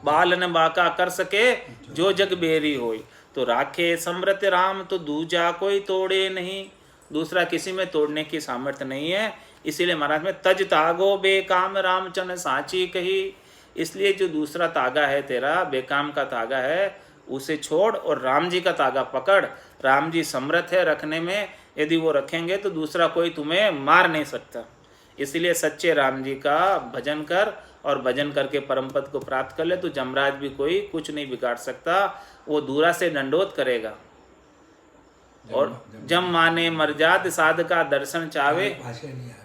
बाल न बाका कर सके, जो जग बेरी होई। तो राखे समरथ राम तो दूजा कोई तोड़े नहीं, दूसरा किसी में तोड़ने की सामर्थ्य नहीं है। इसीलिए महाराज में तज तागो बेकाम रामचंद्र साची कही। इसलिए जो दूसरा तागा है तेरा, बेकाम का तागा है, उसे छोड़ और राम जी का तागा पकड़। राम जी समर्थ है रखने में, यदि वो रखेंगे तो दूसरा कोई तुम्हें मार नहीं सकता। इसलिए सच्चे राम जी का भजन कर, और भजन करके परम पद को प्राप्त कर ले, तो जमराज भी कोई कुछ नहीं बिगाड़ सकता। वो दूरा से दंडोत करेगा। और जम माने मरजात साध का दर्शन चावे,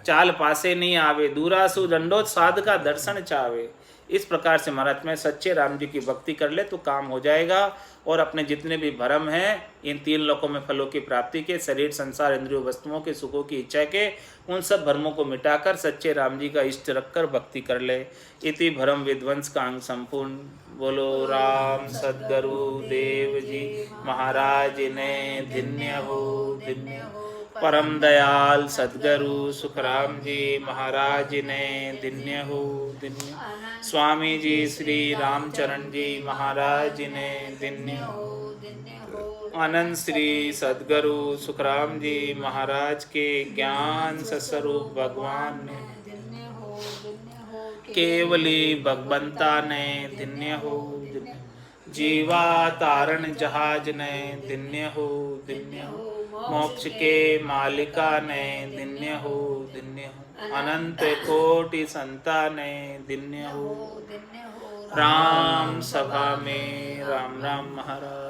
चाल पासे नहीं आवे। दूरा सु दंडोत साध का दर्शन चावे। इस प्रकार से महाराज में सच्चे राम जी की भक्ति कर ले तो काम हो जाएगा। और अपने जितने भी भरम हैं, इन 3 लोकों में फलों की प्राप्ति के, शरीर संसार इंद्रियों वस्तुओं के, सुखों की इच्छा के, उन सब भरमों को मिटाकर सच्चे राम जी का इष्ट रखकर भक्ति कर ले। इति भरम विध्वंस का अंग संपूर्ण। बोलो राम सद्गुरु देव जी महाराज ने धन्य हो, धन्य हो। परम दयाल सद्गुरु सुखराम जी महाराज ने धन्य हो, धन्य। स्वामी जी श्री रामचरण जी महाराज ने धन्य हो। आनंद श्री सद्गुरु सुखराम जी महाराज के ज्ञान स्वरूप भगवान ने केवली भगवंता ने धन्य हो, धन्य। जीवा तारण जहाज ने धन्य हो, धन्य हो। मोक्ष के मालिका ने धन्य हो, धन्य हो। अनंत कोटि संता ने धन्य हो। राम सभा में राम राम महाराज।